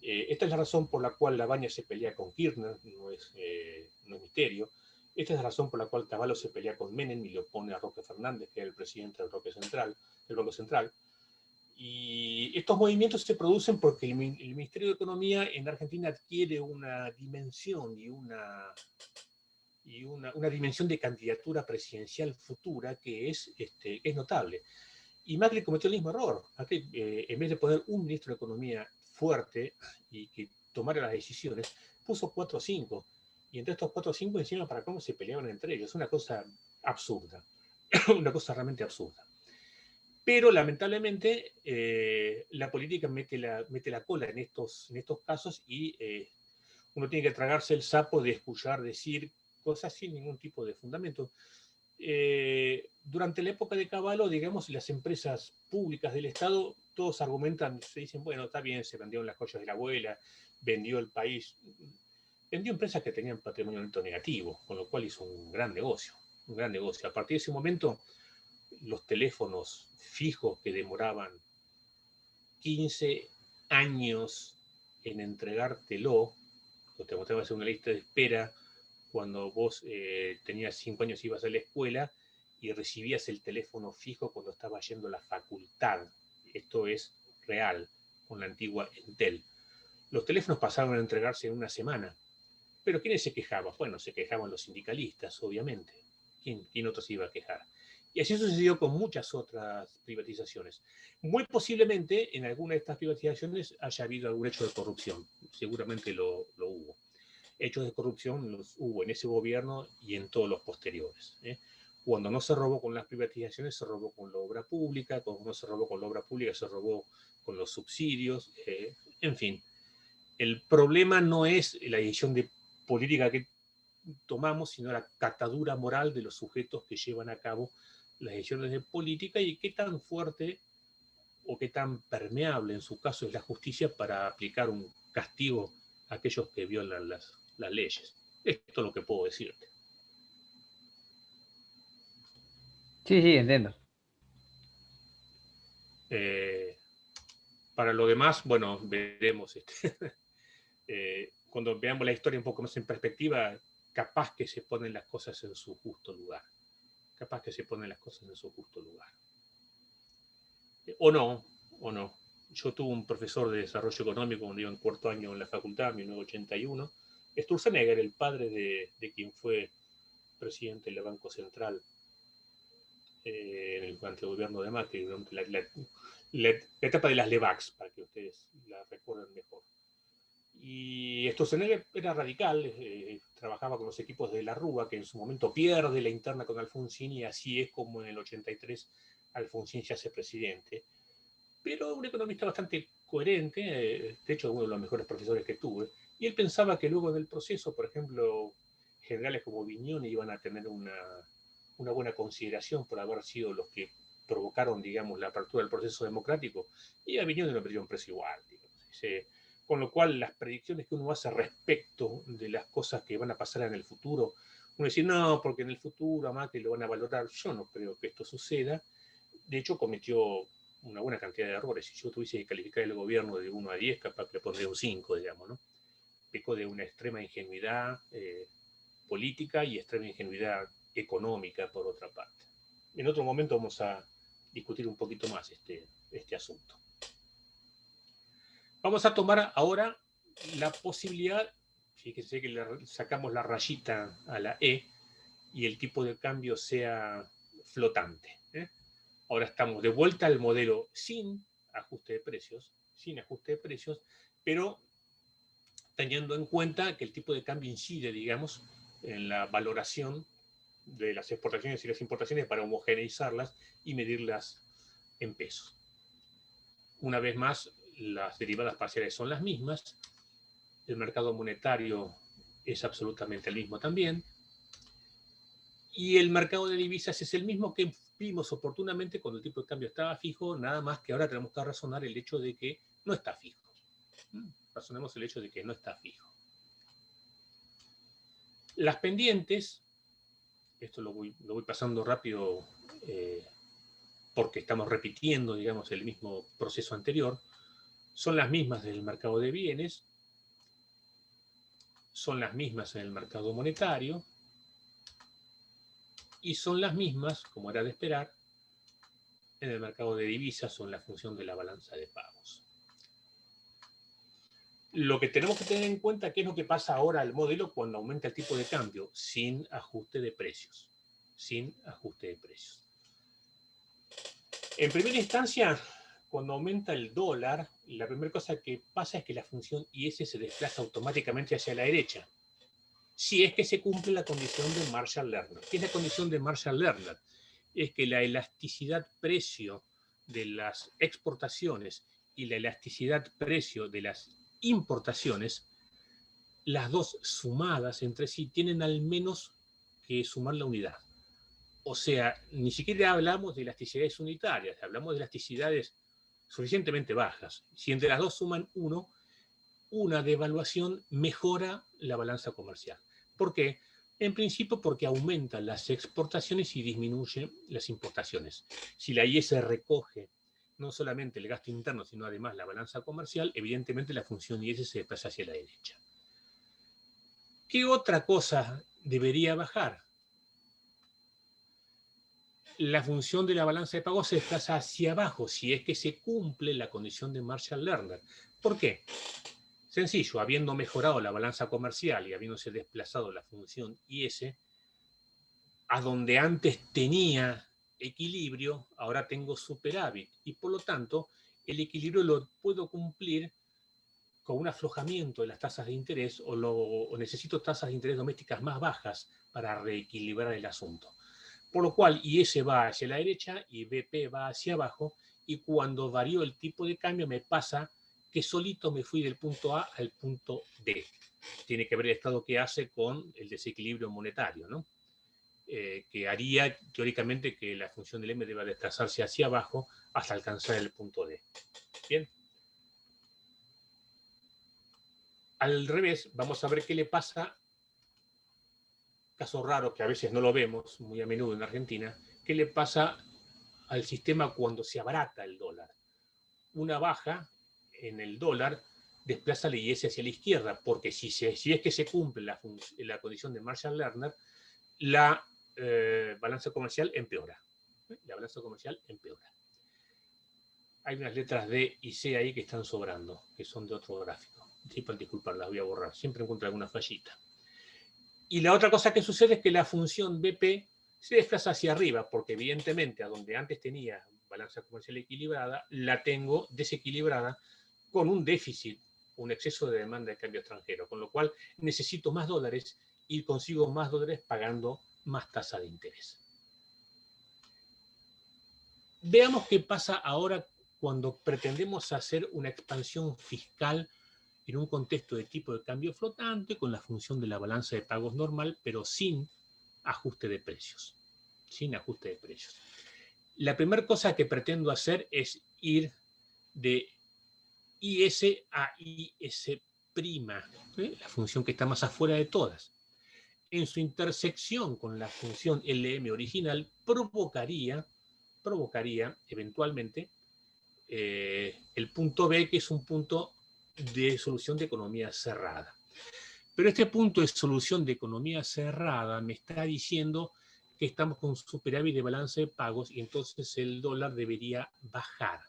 Esta es la razón por la cual Labaña se pelea con Kirchner, no es misterio. Esta es la razón por la cual Cavallo se pelea con Menem y le opone a Roque Fernández, que era el presidente del Banco Central. Y estos movimientos se producen porque el Ministerio de Economía en Argentina adquiere una dimensión y una dimensión de candidatura presidencial futura que es notable. Y Macri cometió el mismo error. Macri, en vez de poner un ministro de Economía fuerte y que tomara las decisiones, puso 4 o 5. Y entre estos 4 o 5 encima para cómo se peleaban entre ellos. Una cosa absurda. Una cosa realmente absurda. Pero lamentablemente la política mete la cola en estos casos y uno tiene que tragarse el sapo de escuchar decir cosas sin ningún tipo de fundamento. Durante la época de Cavallo, digamos, las empresas públicas del Estado, todos argumentan, se dicen, bueno, está bien, se vendieron las joyas de la abuela, vendió el país, vendió empresas que tenían patrimonio neto negativo, con lo cual hizo un gran negocio, un gran negocio. A partir de ese momento, los teléfonos fijos que demoraban 15 años en entregártelo, o te mostraba una lista de espera cuando vos tenías 5 años y ibas a la escuela y recibías el teléfono fijo cuando estabas yendo a la facultad. Esto es real con la antigua Entel. Los teléfonos pasaron a entregarse en una semana. Pero ¿quiénes se quejaban? Bueno, se quejaban los sindicalistas, obviamente. ¿Quién otro se iba a quejar? Y así sucedió con muchas otras privatizaciones. Muy posiblemente en alguna de estas privatizaciones haya habido algún hecho de corrupción. Seguramente lo hubo. Hechos de corrupción los hubo en ese gobierno y en todos los posteriores. Cuando no se robó con las privatizaciones, se robó con la obra pública. Cuando no se robó con la obra pública, se robó con los subsidios. En fin, el problema no es la decisión de política que tomamos, sino la catadura moral de los sujetos que llevan a cabo las decisiones de política y qué tan fuerte o qué tan permeable en su caso es la justicia para aplicar un castigo a aquellos que violan las leyes. Esto es lo que puedo decirte. Sí, sí, entiendo. Eh, para lo demás, bueno, veremos. Cuando veamos la historia un poco más en perspectiva, capaz que se ponen las cosas en su justo lugar. Capaz que se ponen las cosas en su justo lugar. O no, o no. Yo tuve un profesor de desarrollo económico cuando iba en cuarto año en la facultad, en 1981, Sturzenegger, el padre de quien fue presidente del Banco Central durante el gobierno de Macri, durante la etapa de las LEVAX, para que ustedes la recuerden mejor. Y Sturzenegger era radical, trabajaba con los equipos de la Rúa, que en su momento pierde la interna con Alfonsín, y así es como en el 83 Alfonsín se hace presidente. Pero un economista bastante coherente, de hecho uno de los mejores profesores que tuve, y él pensaba que luego del proceso, por ejemplo, generales como Vignoni iban a tener una buena consideración por haber sido los que provocaron, digamos, la apertura del proceso democrático, y a Vignoni lo metieron preso igual. Con lo cual, las predicciones que uno hace respecto de las cosas que van a pasar en el futuro, uno dice, no, porque en el futuro a Macri lo van a valorar. Yo no creo que esto suceda. De hecho, cometió una buena cantidad de errores. Si yo tuviese que calificar el gobierno de 1 a 10, capaz que le pondría un 5, digamos, ¿no? Pecó de una extrema ingenuidad política y extrema ingenuidad económica, por otra parte. En otro momento vamos a discutir un poquito más este asunto. Vamos a tomar ahora la posibilidad, fíjense que le sacamos la rayita a la E y el tipo de cambio sea flotante. Ahora estamos de vuelta al modelo sin ajuste de precios, pero teniendo en cuenta que el tipo de cambio incide, digamos, en la valoración de las exportaciones y las importaciones para homogeneizarlas y medirlas en pesos. Una vez más, las derivadas parciales son las mismas, el mercado monetario es absolutamente el mismo también, Y el mercado de divisas es el mismo que vimos oportunamente cuando el tipo de cambio estaba fijo, nada más que ahora tenemos que razonar el hecho de que no está fijo. Razonemos el hecho de que no está fijo. Las pendientes, esto lo voy pasando rápido porque estamos repitiendo, digamos, el mismo proceso anterior, son las mismas del mercado de bienes, son las mismas en el mercado monetario y son las mismas, como era de esperar, en el mercado de divisas o en la función de la balanza de pagos. Lo que tenemos que tener en cuenta es qué es lo que pasa ahora al modelo cuando aumenta el tipo de cambio sin ajuste de precios. Sin ajuste de precios. En primera instancia, cuando aumenta el dólar, la primera cosa que pasa es que la función IS se desplaza automáticamente hacia la derecha. Si es que se cumple la condición de Marshall-Lerner. ¿Qué es la condición de Marshall-Lerner? Es que la elasticidad precio de las exportaciones y la elasticidad precio de las importaciones, las dos sumadas entre sí, tienen al menos que sumar la unidad. O sea, ni siquiera hablamos de elasticidades unitarias, hablamos de elasticidades suficientemente bajas. Si entre las dos suman 1, una devaluación mejora la balanza comercial. ¿Por qué? En principio porque aumentan las exportaciones y disminuyen las importaciones. Si la IS recoge no solamente el gasto interno, sino además la balanza comercial, evidentemente la función IS se desplaza hacia la derecha. ¿Qué otra cosa debería bajar? La función de la balanza de pagos se desplaza hacia abajo si es que se cumple la condición de Marshall-Lerner. ¿Por qué? Sencillo, habiendo mejorado la balanza comercial y habiéndose desplazado la función IS, a donde antes tenía equilibrio, ahora tengo superávit y por lo tanto el equilibrio lo puedo cumplir con un aflojamiento de las tasas de interés o necesito tasas de interés domésticas más bajas para reequilibrar el asunto. Por lo cual IS va hacia la derecha y BP va hacia abajo y cuando varió el tipo de cambio me pasa que solito me fui del punto A al punto D. Tiene que ver el estado que hace con el desequilibrio monetario, ¿no? Que haría teóricamente que la función del M deba desplazarse hacia abajo hasta alcanzar el punto D. Bien. Al revés, vamos a ver qué le pasa, caso raro que a veces no lo vemos muy a menudo en Argentina, qué le pasa al sistema cuando se abarata el dólar. Una baja en el dólar desplaza la IS hacia la izquierda, porque si es que se cumple la condición de Marshall-Lerner, la balanza comercial empeora. La balanza comercial empeora. Hay unas letras D y C ahí que están sobrando, que son de otro gráfico. Disculpar, las voy a borrar. Siempre encuentro alguna fallita. Y la otra cosa que sucede es que la función BP se desplaza hacia arriba, porque evidentemente a donde antes tenía balanza comercial equilibrada, la tengo desequilibrada con un déficit, un exceso de demanda de cambio extranjero, con lo cual necesito más dólares y consigo más dólares pagando más tasa de interés. Veamos qué pasa ahora cuando pretendemos hacer una expansión fiscal en un contexto de tipo de cambio flotante con la función de la balanza de pagos normal, pero sin ajuste de precios. Sin ajuste de precios. La primera cosa que pretendo hacer es ir de IS a IS', la función que está más afuera de todas. En su intersección con la función LM original provocaría eventualmente el punto B, que es un punto de solución de economía cerrada. Pero este punto de solución de economía cerrada me está diciendo que estamos con superávit de balance de pagos y entonces el dólar debería bajar.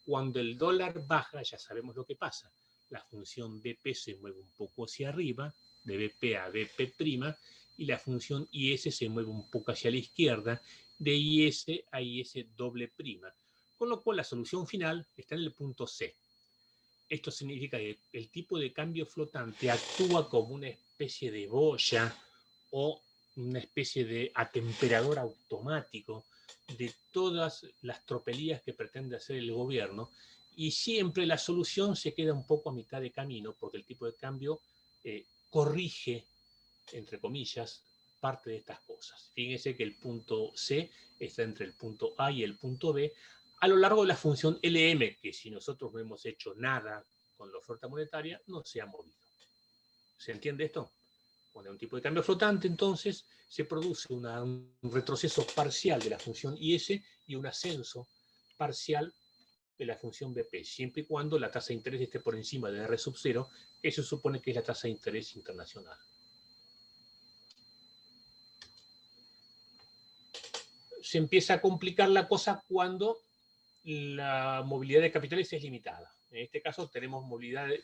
Cuando el dólar baja, ya sabemos lo que pasa. La función BP se mueve un poco hacia arriba, de BP a BP', y la función IS se mueve un poco hacia la izquierda, de IS a IS doble prima. Con lo cual la solución final está en el punto C. Esto significa que el tipo de cambio flotante actúa como una especie de boya o una especie de atemperador automático de todas las tropelías que pretende hacer el gobierno y siempre la solución se queda un poco a mitad de camino porque el tipo de cambio corrige, entre comillas, parte de estas cosas. Fíjense que el punto C está entre el punto A y el punto B a lo largo de la función LM, que si nosotros no hemos hecho nada con la oferta monetaria, no se ha movido. ¿Se entiende esto? Cuando hay un tipo de cambio flotante, entonces, se produce un retroceso parcial de la función IS y un ascenso parcial de la función BP, siempre y cuando la tasa de interés esté por encima de R sub 0, eso supone que es la tasa de interés internacional. Se empieza a complicar la cosa cuando la movilidad de capitales es limitada. En este caso tenemos movilidad de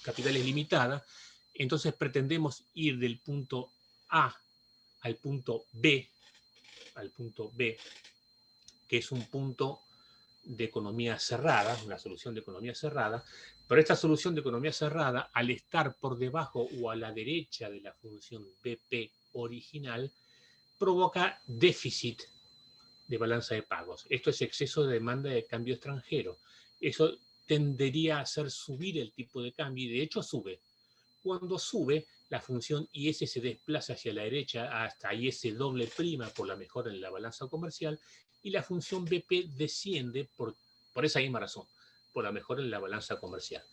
capitales limitada, entonces pretendemos ir del punto A al punto B, que es un punto de economía cerrada, una solución de economía cerrada, pero esta solución de economía cerrada, al estar por debajo o a la derecha de la función BP original, provoca déficit de balanza de pagos. Esto es exceso de demanda de cambio extranjero. Eso tendería a hacer subir el tipo de cambio y de hecho sube. Cuando sube, la función IS se desplaza hacia la derecha hasta IS doble prima por la mejora en la balanza comercial y la función BP desciende por esa misma razón, por la mejora en la balanza comercial.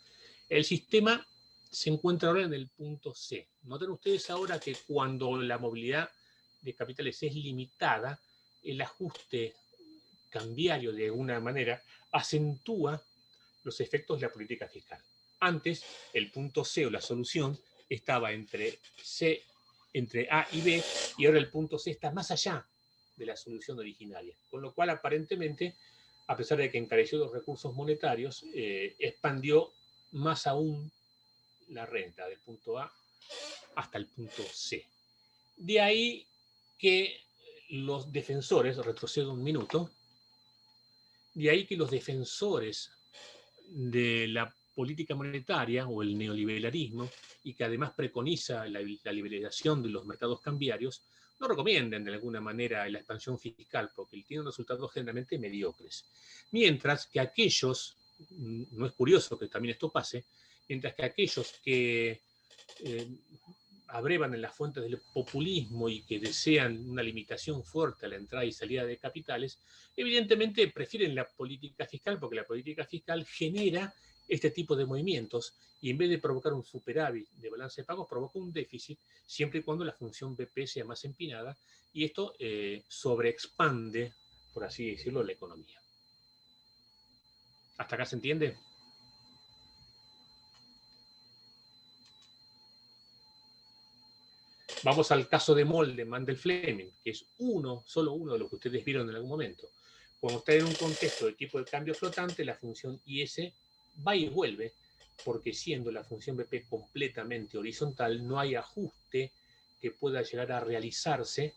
El sistema se encuentra ahora en el punto C. Noten ustedes ahora que cuando la movilidad de capitales es limitada, el ajuste cambiario de alguna manera acentúa los efectos de la política fiscal. Antes, el punto C o la solución estaba entre A y B, y ahora el punto C está más allá de la solución originaria. Con lo cual, aparentemente, a pesar de que encareció los recursos monetarios, expandió más aún la renta del punto A hasta el punto C. De ahí que los defensores, retrocedo un minuto, de ahí que los defensores de la política monetaria o el neoliberalismo, y que además preconiza la liberalización de los mercados cambiarios, no recomiendan de alguna manera la expansión fiscal porque tienen resultados generalmente mediocres. Mientras que aquellos, no es curioso que también esto pase, mientras que aquellos que abrevan en las fuentes del populismo y que desean una limitación fuerte a la entrada y salida de capitales, evidentemente prefieren la política fiscal porque la política fiscal genera este tipo de movimientos y en vez de provocar un superávit de balance de pagos, provoca un déficit siempre y cuando la función BP sea más empinada y esto sobreexpande, por así decirlo, la economía. ¿Hasta acá se entiende? Vamos al caso de Molde, Mandel-Fleming, que es solo uno de los que ustedes vieron en algún momento. Cuando está en un contexto de tipo de cambio flotante, la función IS va y vuelve, porque siendo la función BP completamente horizontal, no hay ajuste que pueda llegar a realizarse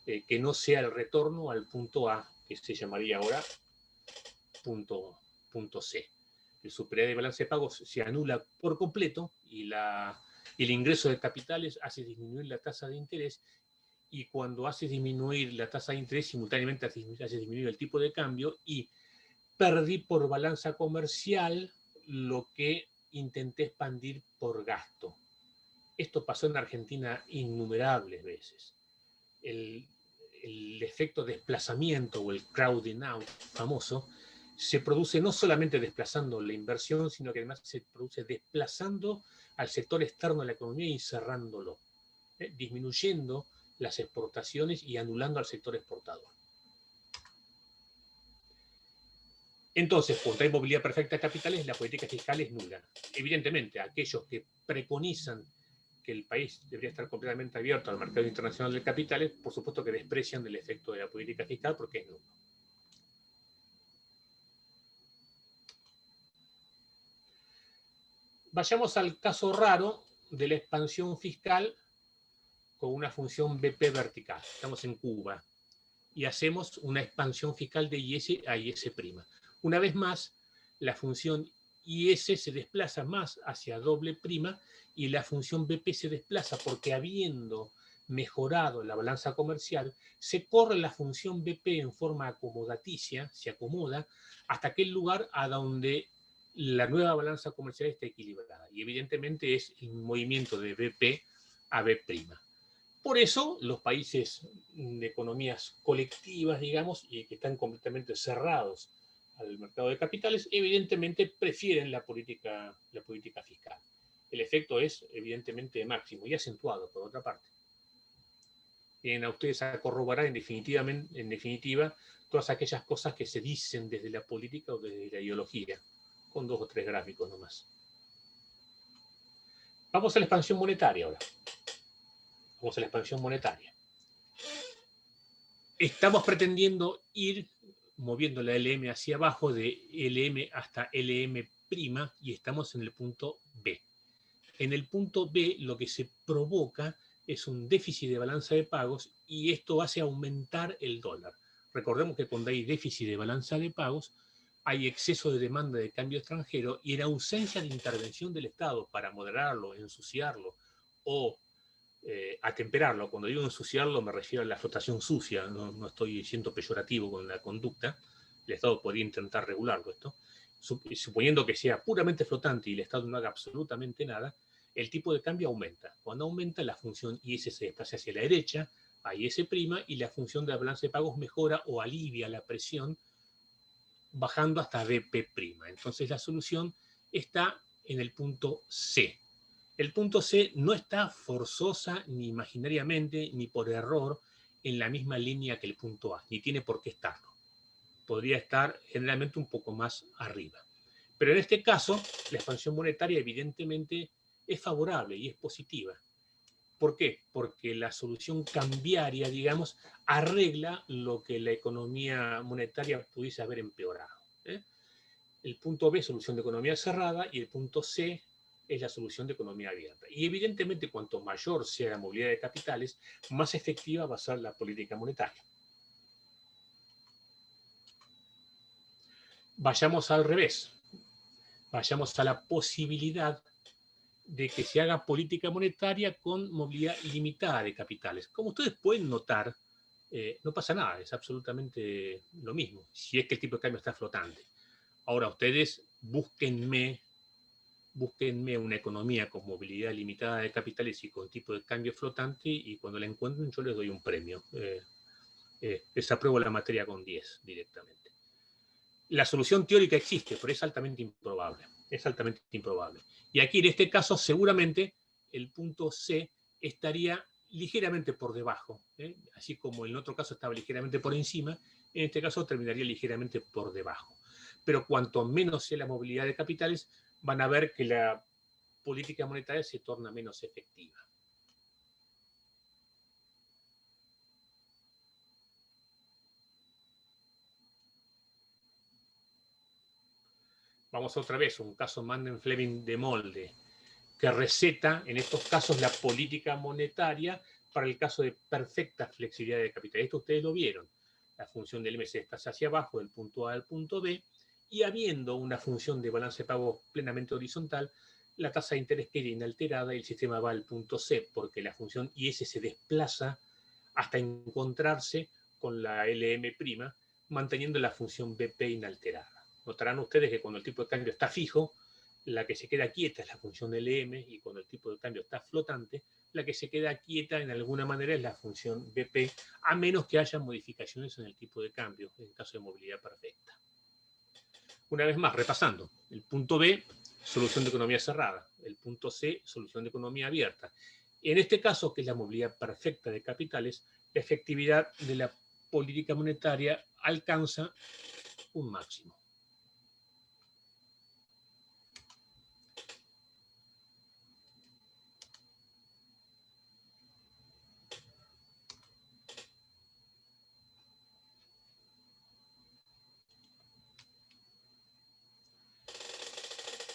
que no sea el retorno al punto A, que se llamaría ahora punto C. El superávit de balance de pagos se anula por completo y el ingreso de capitales hace disminuir la tasa de interés, y cuando hace disminuir la tasa de interés, simultáneamente hace disminuir el tipo de cambio, y perdí por balanza comercial lo que intenté expandir por gasto. Esto pasó en Argentina innumerables veces. El efecto desplazamiento o el crowding out famoso se produce no solamente desplazando la inversión, sino que además se produce desplazando al sector externo de la economía y cerrándolo, disminuyendo las exportaciones y anulando al sector exportador. Entonces, cuando hay movilidad perfecta de capitales, la política fiscal es nula. Evidentemente, aquellos que preconizan que el país debería estar completamente abierto al mercado internacional de capitales, por supuesto que desprecian el efecto de la política fiscal porque es nulo. Vayamos al caso raro de la expansión fiscal con una función BP vertical. Estamos en Cuba y hacemos una expansión fiscal de IS a IS'. Una vez más, la función IS se desplaza más hacia doble prima y la función BP se desplaza porque, habiendo mejorado la balanza comercial, se corre la función BP en forma acomodaticia, se acomoda hasta aquel lugar a donde la nueva balanza comercial está equilibrada. Y evidentemente es el movimiento de BP a B'. Por eso los países de economías colectivas, digamos, y que están completamente cerrados al mercado de capitales, evidentemente prefieren la política fiscal. El efecto es evidentemente máximo y acentuado, por otra parte. Vienen a ustedes a corroborar en definitiva todas aquellas cosas que se dicen desde la política o desde la ideología, con 2 o 3 gráficos nomás. Vamos a la expansión monetaria ahora. Vamos a la expansión monetaria. Estamos pretendiendo ir moviendo la LM hacia abajo de LM hasta LM' y estamos en el punto B. En el punto B lo que se provoca es un déficit de balanza de pagos y esto hace aumentar el dólar. Recordemos que cuando hay déficit de balanza de pagos hay exceso de demanda de cambio extranjero y en ausencia de intervención del Estado para moderarlo, ensuciarlo o atemperarlo. Cuando digo ensuciarlo me refiero a la flotación sucia, no estoy siendo peyorativo con la conducta. El Estado podría intentar regularlo esto. Suponiendo que sea puramente flotante y el Estado no haga absolutamente nada, el tipo de cambio aumenta. Cuando aumenta, la función IS se desplaza hacia la derecha, a IS', y la función de balance de pagos mejora o alivia la presión bajando hasta BP'. Entonces la solución está en el punto C. El punto C no está forzosa ni imaginariamente ni por error en la misma línea que el punto A, ni tiene por qué estarlo. Podría estar generalmente un poco más arriba. Pero en este caso, la expansión monetaria evidentemente es favorable y es positiva. ¿Por qué? Porque la solución cambiaria, digamos, arregla lo que la economía monetaria pudiese haber empeorado. El punto B, solución de economía cerrada, y el punto C es la solución de economía abierta. Y evidentemente, cuanto mayor sea la movilidad de capitales, más efectiva va a ser la política monetaria. Vayamos al revés. Vayamos a la posibilidad de que se haga política monetaria con movilidad limitada de capitales. Como ustedes pueden notar, no pasa nada, es absolutamente lo mismo, si es que el tipo de cambio está flotante. Ahora ustedes búsquenme una economía con movilidad limitada de capitales y con tipo de cambio flotante, y cuando la encuentren yo les doy un premio. Les apruebo la materia con 10 directamente. La solución teórica existe, pero es altamente improbable. Es altamente improbable. Y aquí, en este caso, seguramente el punto C estaría ligeramente por debajo. Así como en otro caso estaba ligeramente por encima, en este caso terminaría ligeramente por debajo. Pero cuanto menos sea la movilidad de capitales, van a ver que la política monetaria se torna menos efectiva. Vamos otra vez, un caso Manning-Fleming de molde, que receta en estos casos la política monetaria para el caso de perfecta flexibilidad de capital. Esto ustedes lo vieron. La función del M se desplaza hacia abajo del punto A al punto B, y habiendo una función de balance de pago plenamente horizontal, la tasa de interés queda inalterada y el sistema va al punto C, porque la función IS se desplaza hasta encontrarse con la LM', manteniendo la función BP inalterada. Notarán ustedes que cuando el tipo de cambio está fijo, la que se queda quieta es la función LM, y cuando el tipo de cambio está flotante, la que se queda quieta en alguna manera es la función BP, a menos que haya modificaciones en el tipo de cambio, en caso de movilidad perfecta. Una vez más, repasando, el punto B, solución de economía cerrada, el punto C, solución de economía abierta. En este caso, que es la movilidad perfecta de capitales, la efectividad de la política monetaria alcanza un máximo.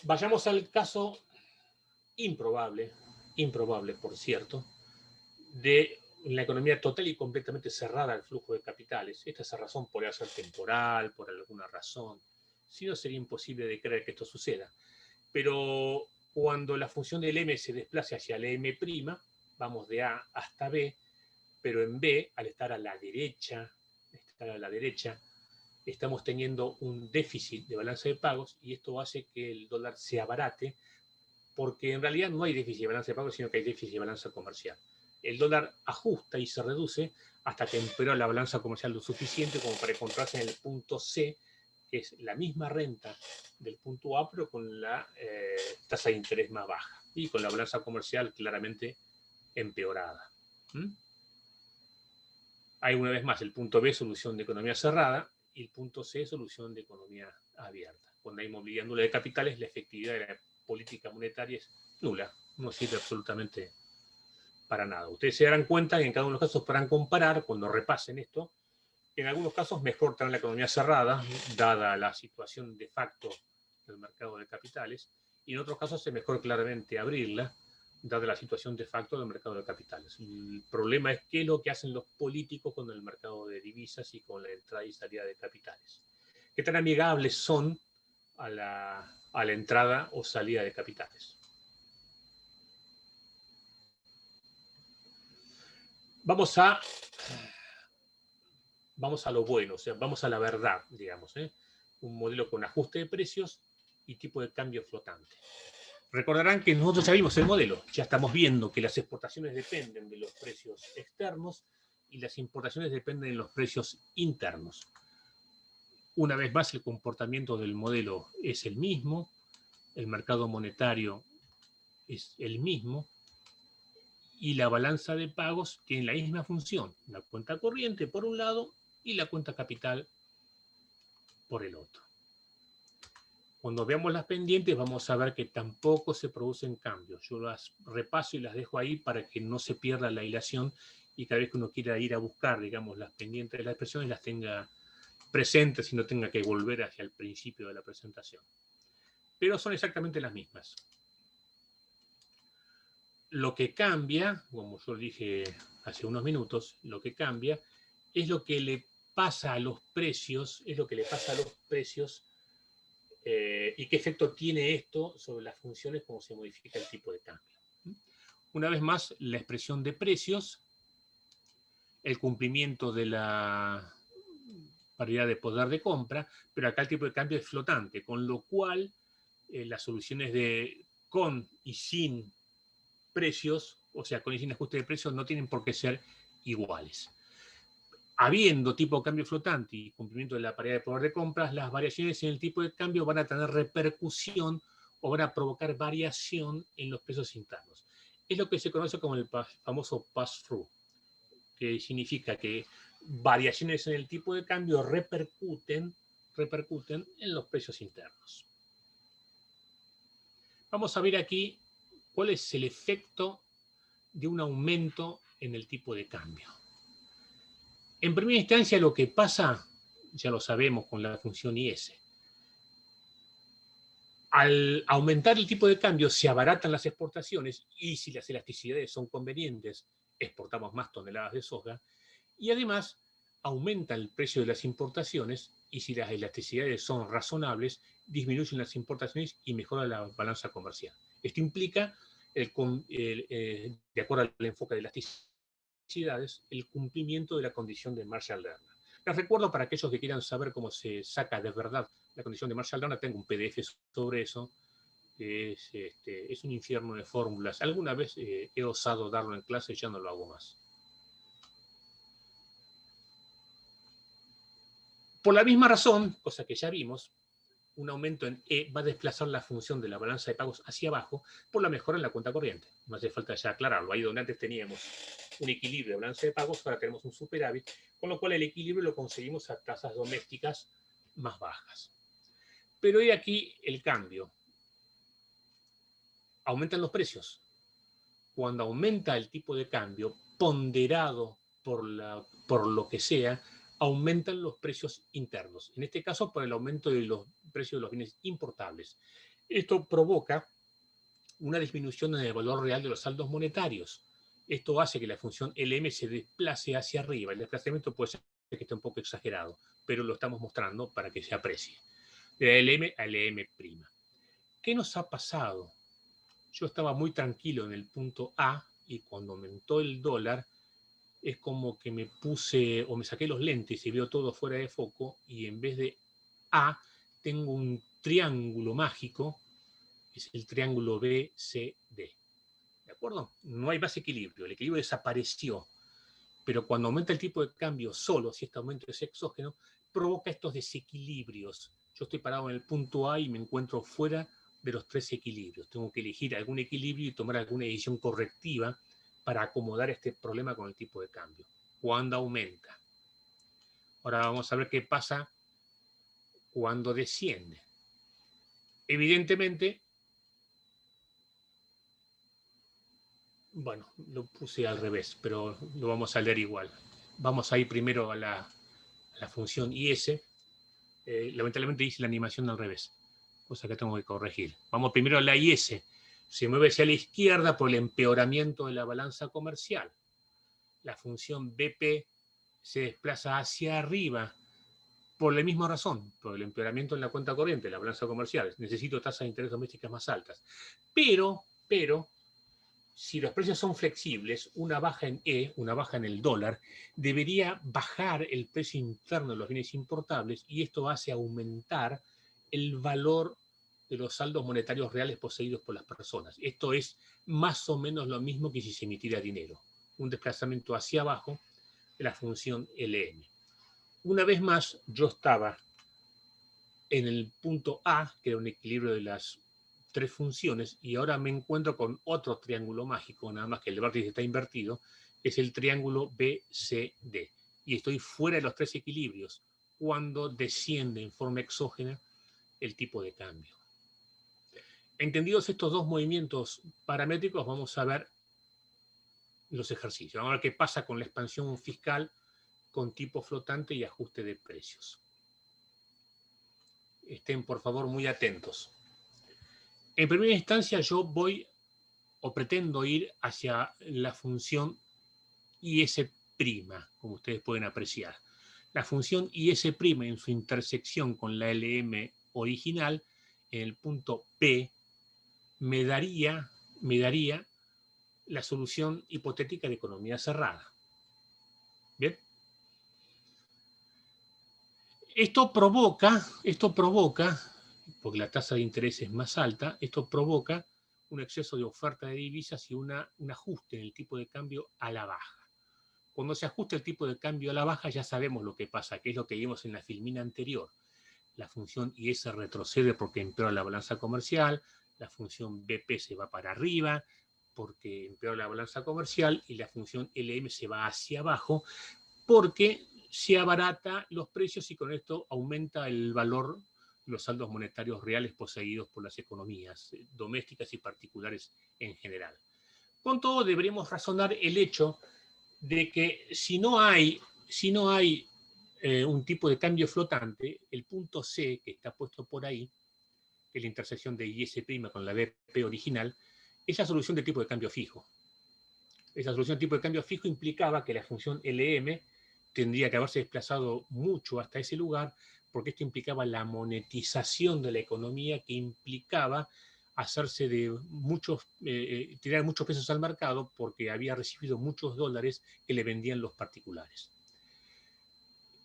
Vayamos al caso improbable por cierto, de la economía total y completamente cerrada al flujo de capitales. Esta razón podría ser temporal, por alguna razón. Si no, sería imposible de creer que esto suceda. Pero cuando la función del M se desplace hacia el M', vamos de A hasta B, pero en B, al estar a la derecha, estamos teniendo un déficit de balanza de pagos, y esto hace que el dólar se abarate, porque en realidad no hay déficit de balanza de pagos, sino que hay déficit de balanza comercial. el dólar ajusta y se reduce hasta que empeora la balanza comercial lo suficiente como para encontrarse en el punto C, que es la misma renta del punto A, pero con la tasa de interés más baja y con la balanza comercial claramente empeorada. Hay una vez más el punto B, solución de economía cerrada, y el punto C, solución de economía abierta. Cuando hay movilidad nula de capitales, la efectividad de la política monetaria es nula, no sirve absolutamente para nada. Ustedes se darán cuenta que en cada uno de los casos podrán comparar, cuando repasen esto, en algunos casos mejor tener la economía cerrada, dada la situación de facto del mercado de capitales, y en otros casos es mejor claramente abrirla, dada la situación de facto del mercado de capitales. El problema es qué es lo que hacen los políticos con el mercado de divisas y con la entrada y salida de capitales. ¿Qué tan amigables son a la entrada o salida de capitales? Vamos a lo bueno, o sea, vamos a la verdad, digamos, un modelo con ajuste de precios y tipo de cambio flotante. Recordarán que nosotros ya vimos el modelo, ya estamos viendo que las exportaciones dependen de los precios externos y las importaciones dependen de los precios internos. Una vez más, el comportamiento del modelo es el mismo, el mercado monetario es el mismo y la balanza de pagos tiene la misma función, la cuenta corriente por un lado y la cuenta capital por el otro. Cuando veamos las pendientes vamos a ver que tampoco se producen cambios. Yo las repaso y las dejo ahí para que no se pierda la hilación y cada vez que uno quiera ir a buscar, digamos, las pendientes de las expresiones las tenga presentes y no tenga que volver hacia el principio de la presentación. Pero son exactamente las mismas. Lo que cambia, como yo dije hace unos minutos, lo que cambia es lo que le pasa a los precios, y qué efecto tiene esto sobre las funciones como se modifica el tipo de cambio. Una vez más, la expresión de precios, el cumplimiento de la paridad de poder de compra, pero acá el tipo de cambio es flotante, con lo cual las soluciones de con y sin precios, o sea, con y sin ajuste de precios, no tienen por qué ser iguales. Habiendo tipo de cambio flotante y cumplimiento de la paridad de poder de compras, las variaciones en el tipo de cambio van a tener repercusión o van a provocar variación en los precios internos. Es lo que se conoce como el famoso pass-through, que significa que variaciones en el tipo de cambio repercuten en los precios internos. Vamos a ver aquí cuál es el efecto de un aumento en el tipo de cambio. En primera instancia, lo que pasa, ya lo sabemos con la función IS. Al aumentar el tipo de cambio, se abaratan las exportaciones y si las elasticidades son convenientes, exportamos más toneladas de soja y además aumenta el precio de las importaciones y si las elasticidades son razonables, disminuyen las importaciones y mejora la balanza comercial. Esto implica, de acuerdo al enfoque de elasticidades, el cumplimiento de la condición de Marshall-Lerner. Les recuerdo para aquellos que quieran saber cómo se saca de verdad la condición de Marshall-Lerner, tengo un PDF sobre eso, que es un infierno de fórmulas. Alguna vez he osado darlo en clase y ya no lo hago más. Por la misma razón, cosa que ya vimos, un aumento en E va a desplazar la función de la balanza de pagos hacia abajo por la mejora en la cuenta corriente. No hace falta ya aclararlo. Ahí donde antes teníamos un equilibrio de balanza de pagos, ahora tenemos un superávit, con lo cual el equilibrio lo conseguimos a tasas domésticas más bajas. Pero he aquí el cambio. Aumentan los precios. Cuando aumenta el tipo de cambio, ponderado por lo que sea, aumentan los precios internos. En este caso, por el aumento de los precios de los bienes importables. Esto provoca una disminución en el valor real de los saldos monetarios. Esto hace que la función LM se desplace hacia arriba. El desplazamiento puede ser que esté un poco exagerado, pero lo estamos mostrando para que se aprecie. De la LM a LM'. ¿Qué nos ha pasado? Yo estaba muy tranquilo en el punto A y cuando aumentó el dólar es como que me puse o me saqué los lentes y veo todo fuera de foco y en vez de A tengo un triángulo mágico, es el triángulo BCD. ¿De acuerdo? No hay más equilibrio, el equilibrio desapareció. Pero cuando aumenta el tipo de cambio solo, si este aumento es exógeno, provoca estos desequilibrios. Yo estoy parado en el punto A y me encuentro fuera de los tres equilibrios. Tengo que elegir algún equilibrio y tomar alguna decisión correctiva para acomodar este problema con el tipo de cambio. Cuando aumenta. Ahora vamos a ver qué pasa cuando desciende. Evidentemente, bueno, lo puse al revés, pero lo vamos a leer igual. Vamos a ir primero a la función IS. Lamentablemente hice la animación al revés, cosa que tengo que corregir. Vamos primero a la IS. Se mueve hacia la izquierda por el empeoramiento de la balanza comercial. La función BP se desplaza hacia arriba por la misma razón, por el empeoramiento en la cuenta corriente, la balanza comercial. Necesito tasas de interés domésticas más altas. Pero, si los precios son flexibles, una baja en E, una baja en el dólar, debería bajar el precio interno de los bienes importables y esto hace aumentar el valor de los saldos monetarios reales poseídos por las personas. Esto es más o menos lo mismo que si se emitiera dinero. Un desplazamiento hacia abajo de la función LM. Una vez más, yo estaba en el punto A, que era un equilibrio de las tres funciones, y ahora me encuentro con otro triángulo mágico, nada más que el vértice está invertido, es el triángulo BCD. Y estoy fuera de los tres equilibrios cuando desciende en forma exógena el tipo de cambio. Entendidos estos dos movimientos paramétricos, vamos a ver los ejercicios. Vamos a ver qué pasa con la expansión fiscal con tipo flotante y ajuste de precios. Estén, por favor, muy atentos. En primera instancia, yo voy o pretendo ir hacia la función IS', como ustedes pueden apreciar. La función IS' en su intersección con la LM original, en el punto P, me daría la solución hipotética de economía cerrada. ¿Bien? Esto provoca, porque la tasa de interés es más alta, esto provoca un exceso de oferta de divisas y un ajuste en el tipo de cambio a la baja. Cuando se ajusta el tipo de cambio a la baja ya sabemos lo que pasa, que es lo que vimos en la filmina anterior. La función IS retrocede porque empeora la balanza comercial, la función BP se va para arriba porque empeora la balanza comercial y la función LM se va hacia abajo porque se abarata los precios y con esto aumenta el valor de los saldos monetarios reales poseídos por las economías domésticas y particulares en general. Con todo, deberemos razonar el hecho de que si no hay un tipo de cambio flotante, el punto C, que está puesto por ahí, que es la intersección de IS' con la BP original, es la solución de tipo de cambio fijo. Esa solución de tipo de cambio fijo implicaba que la función LM tendría que haberse desplazado mucho hasta ese lugar, porque esto implicaba la monetización de la economía, que implicaba hacerse de tirar muchos pesos al mercado porque había recibido muchos dólares que le vendían los particulares.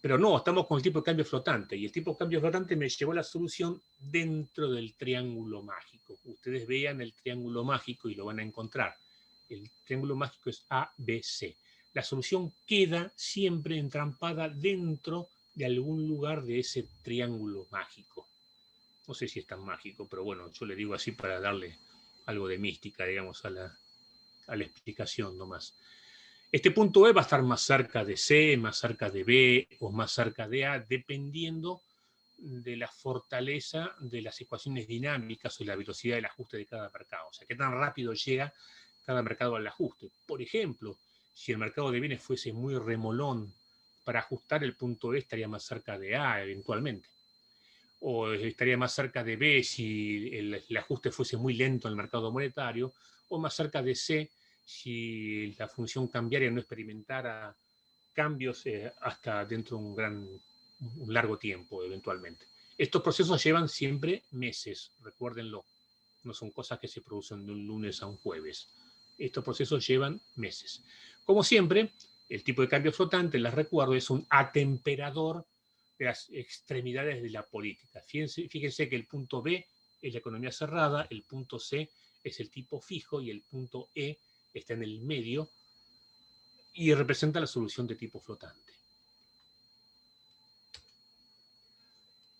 Pero no, estamos con el tipo de cambio flotante, y el tipo de cambio flotante me llevó a la solución dentro del triángulo mágico. Ustedes vean el triángulo mágico y lo van a encontrar. El triángulo mágico es ABC. La solución queda siempre entrampada dentro de algún lugar de ese triángulo mágico. No sé si es tan mágico, pero bueno, yo le digo así para darle algo de mística, digamos, a la explicación nomás. Este punto E va a estar más cerca de C, más cerca de B o más cerca de A, dependiendo de la fortaleza de las ecuaciones dinámicas o la velocidad del ajuste de cada mercado. O sea, qué tan rápido llega cada mercado al ajuste. Por ejemplo, si el mercado de bienes fuese muy remolón, para ajustar el punto E estaría más cerca de A eventualmente. O estaría más cerca de B si el ajuste fuese muy lento en el mercado monetario, o más cerca de C si la función cambiaria no experimentara cambios hasta dentro de un largo tiempo eventualmente. Estos procesos llevan siempre meses, recuérdenlo. No son cosas que se producen de un lunes a un jueves. Estos procesos llevan meses. Como siempre, el tipo de cambio flotante, les recuerdo, es un atemperador de las extremidades de la política. Fíjense que el punto B es la economía cerrada, el punto C es el tipo fijo y el punto E está en el medio y representa la solución de tipo flotante.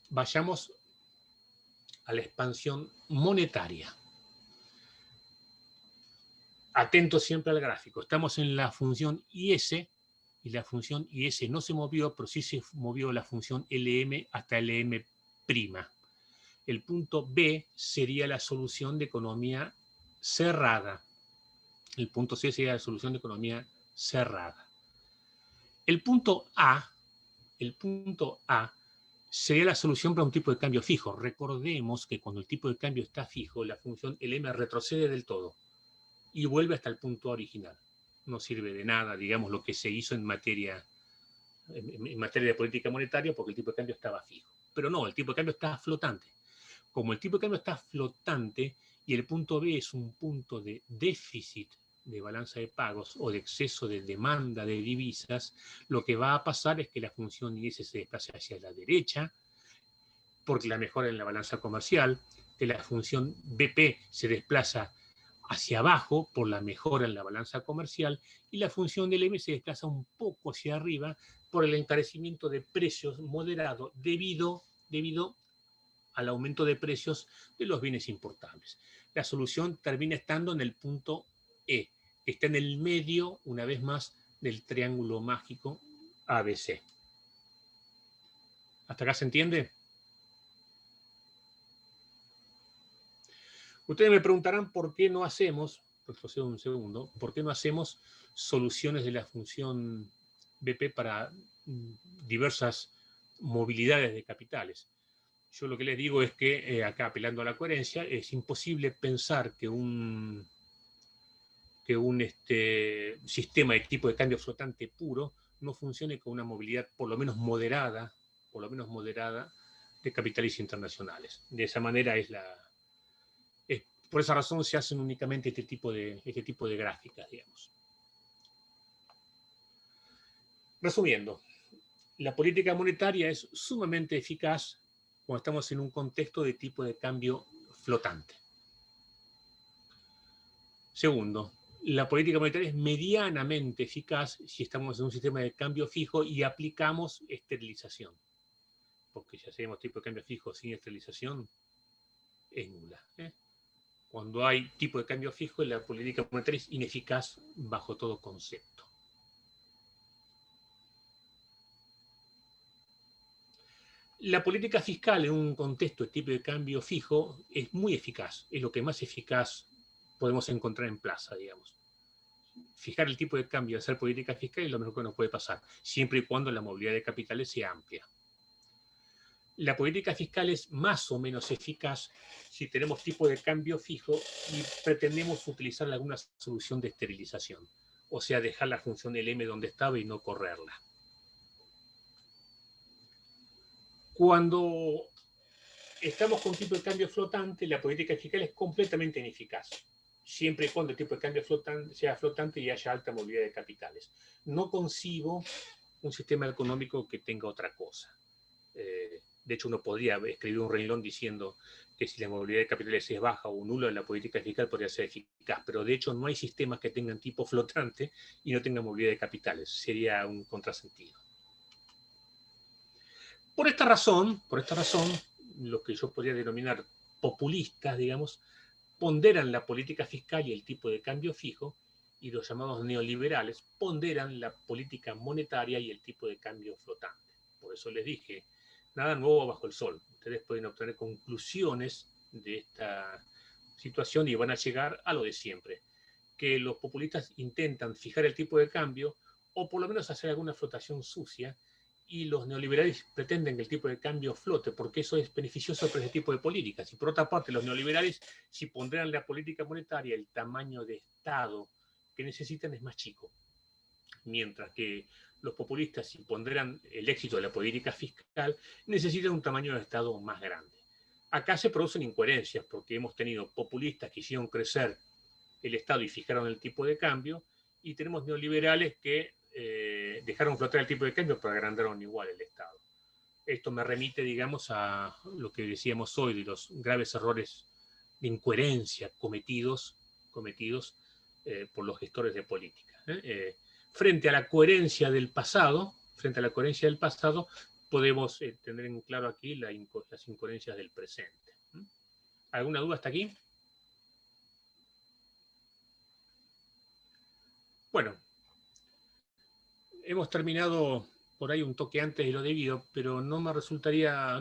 Vayamos a la expansión monetaria. Atentos siempre al gráfico. Estamos en la función IS y la función IS no se movió, pero sí se movió la función LM hasta LM'. El punto B sería la solución de economía cerrada. El punto C sería la solución de economía cerrada. El punto A sería la solución para un tipo de cambio fijo. Recordemos que cuando el tipo de cambio está fijo, la función LM retrocede del todo y vuelve hasta el punto A original. No sirve de nada, digamos, lo que se hizo en materia de política monetaria porque el tipo de cambio estaba fijo. Pero no, el tipo de cambio está flotante. Como el tipo de cambio está flotante y el punto B es un punto de déficit de balanza de pagos o de exceso de demanda de divisas, lo que va a pasar es que la función IS se desplace hacia la derecha, porque la mejora en la balanza comercial, que la función BP se desplaza hacia abajo por la mejora en la balanza comercial y la función del M se desplaza un poco hacia arriba por el encarecimiento de precios moderado debido al aumento de precios de los bienes importables. La solución termina estando en el punto E, que está en el medio, una vez más, del triángulo mágico ABC. ¿Hasta acá se entiende? Ustedes me preguntarán por qué no hacemos, retrocedo un segundo, por qué no hacemos soluciones de la función BP para diversas movilidades de capitales. Yo lo que les digo es que, acá apelando a la coherencia, es imposible pensar que un sistema de tipo de cambio flotante puro no funcione con una movilidad por lo menos moderada de capitales internacionales. De esa manera por esa razón se hacen únicamente este tipo de gráficas, digamos. Resumiendo, la política monetaria es sumamente eficaz cuando estamos en un contexto de tipo de cambio flotante. Segundo, la política monetaria es medianamente eficaz si estamos en un sistema de cambio fijo y aplicamos esterilización. Porque si hacemos tipo de cambio fijo sin esterilización, es nula. Cuando hay tipo de cambio fijo, la política monetaria es ineficaz bajo todo concepto. La política fiscal en un contexto de tipo de cambio fijo es muy eficaz, es lo que más eficaz podemos encontrar en plaza, digamos. Fijar el tipo de cambio y hacer política fiscal es lo mejor que nos puede pasar, siempre y cuando la movilidad de capitales sea amplia. La política fiscal es más o menos eficaz si tenemos tipo de cambio fijo y pretendemos utilizar alguna solución de esterilización, o sea, dejar la función del M donde estaba y no correrla. Cuando estamos con tipo de cambio flotante, la política fiscal es completamente ineficaz, siempre y cuando el tipo de cambio sea flotante y haya alta movilidad de capitales. No concibo un sistema económico que tenga otra cosa. De hecho, uno podría escribir un renglón diciendo que si la movilidad de capitales es baja o nula, la política fiscal podría ser eficaz, pero de hecho no hay sistemas que tengan tipo flotante y no tengan movilidad de capitales. Sería un contrasentido. Por esta razón, lo que yo podría denominar populistas, digamos, ponderan la política fiscal y el tipo de cambio fijo, y los llamados neoliberales ponderan la política monetaria y el tipo de cambio flotante. Por eso les dije, nada nuevo bajo el sol. Ustedes pueden obtener conclusiones de esta situación y van a llegar a lo de siempre, que los populistas intentan fijar el tipo de cambio o por lo menos hacer alguna flotación sucia, y los neoliberales pretenden que el tipo de cambio flote porque eso es beneficioso para ese tipo de políticas. Y por otra parte, los neoliberales, si pondrán la política monetaria, el tamaño de Estado que necesitan es más chico. Mientras que los populistas, si pondrán el éxito de la política fiscal, necesitan un tamaño de Estado más grande. Acá se producen incoherencias porque hemos tenido populistas que hicieron crecer el Estado y fijaron el tipo de cambio, y tenemos neoliberales que dejaron flotar el tipo de cambio pero agrandaron igual el Estado. Esto me remite, digamos, a lo que decíamos hoy de los graves errores de incoherencia cometidos por los gestores de política. Frente a la coherencia del pasado, podemos tener en claro aquí las incoherencias del presente. ¿Alguna duda hasta aquí? Bueno, hemos terminado por ahí un toque antes de lo debido, pero no resultaría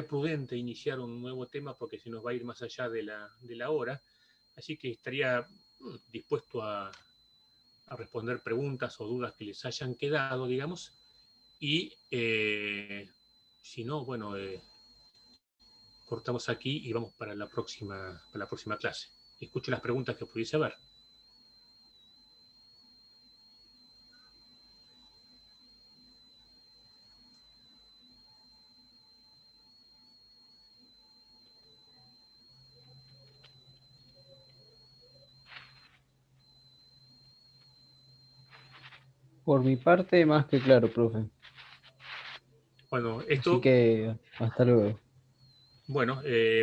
prudente iniciar un nuevo tema porque se nos va a ir más allá de la hora. Así que estaría dispuesto a responder preguntas o dudas que les hayan quedado, digamos. Y si no, bueno, cortamos aquí y vamos para la próxima clase. Escucho las preguntas que pudiese haber. Por mi parte, más que claro, profe. Bueno, esto... Así que hasta luego. Bueno,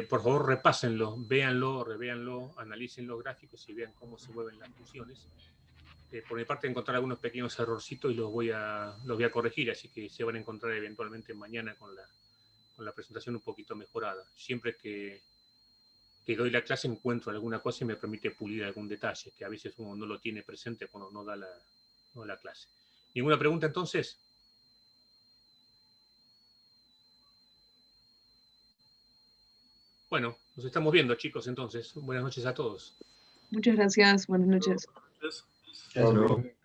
por favor repásenlo, véanlo, revéanlo, analicen los gráficos y vean cómo se mueven las funciones. Por mi parte encontrar algunos pequeños errorcitos y los voy a corregir, así que se van a encontrar eventualmente mañana con la presentación un poquito mejorada. Siempre que doy la clase encuentro alguna cosa y me permite pulir algún detalle, que a veces uno no lo tiene presente cuando no da la clase. ¿Ninguna pregunta entonces? Bueno, nos estamos viendo, chicos, entonces. Buenas noches a todos. Muchas gracias. Buenas noches. Gracias, profe.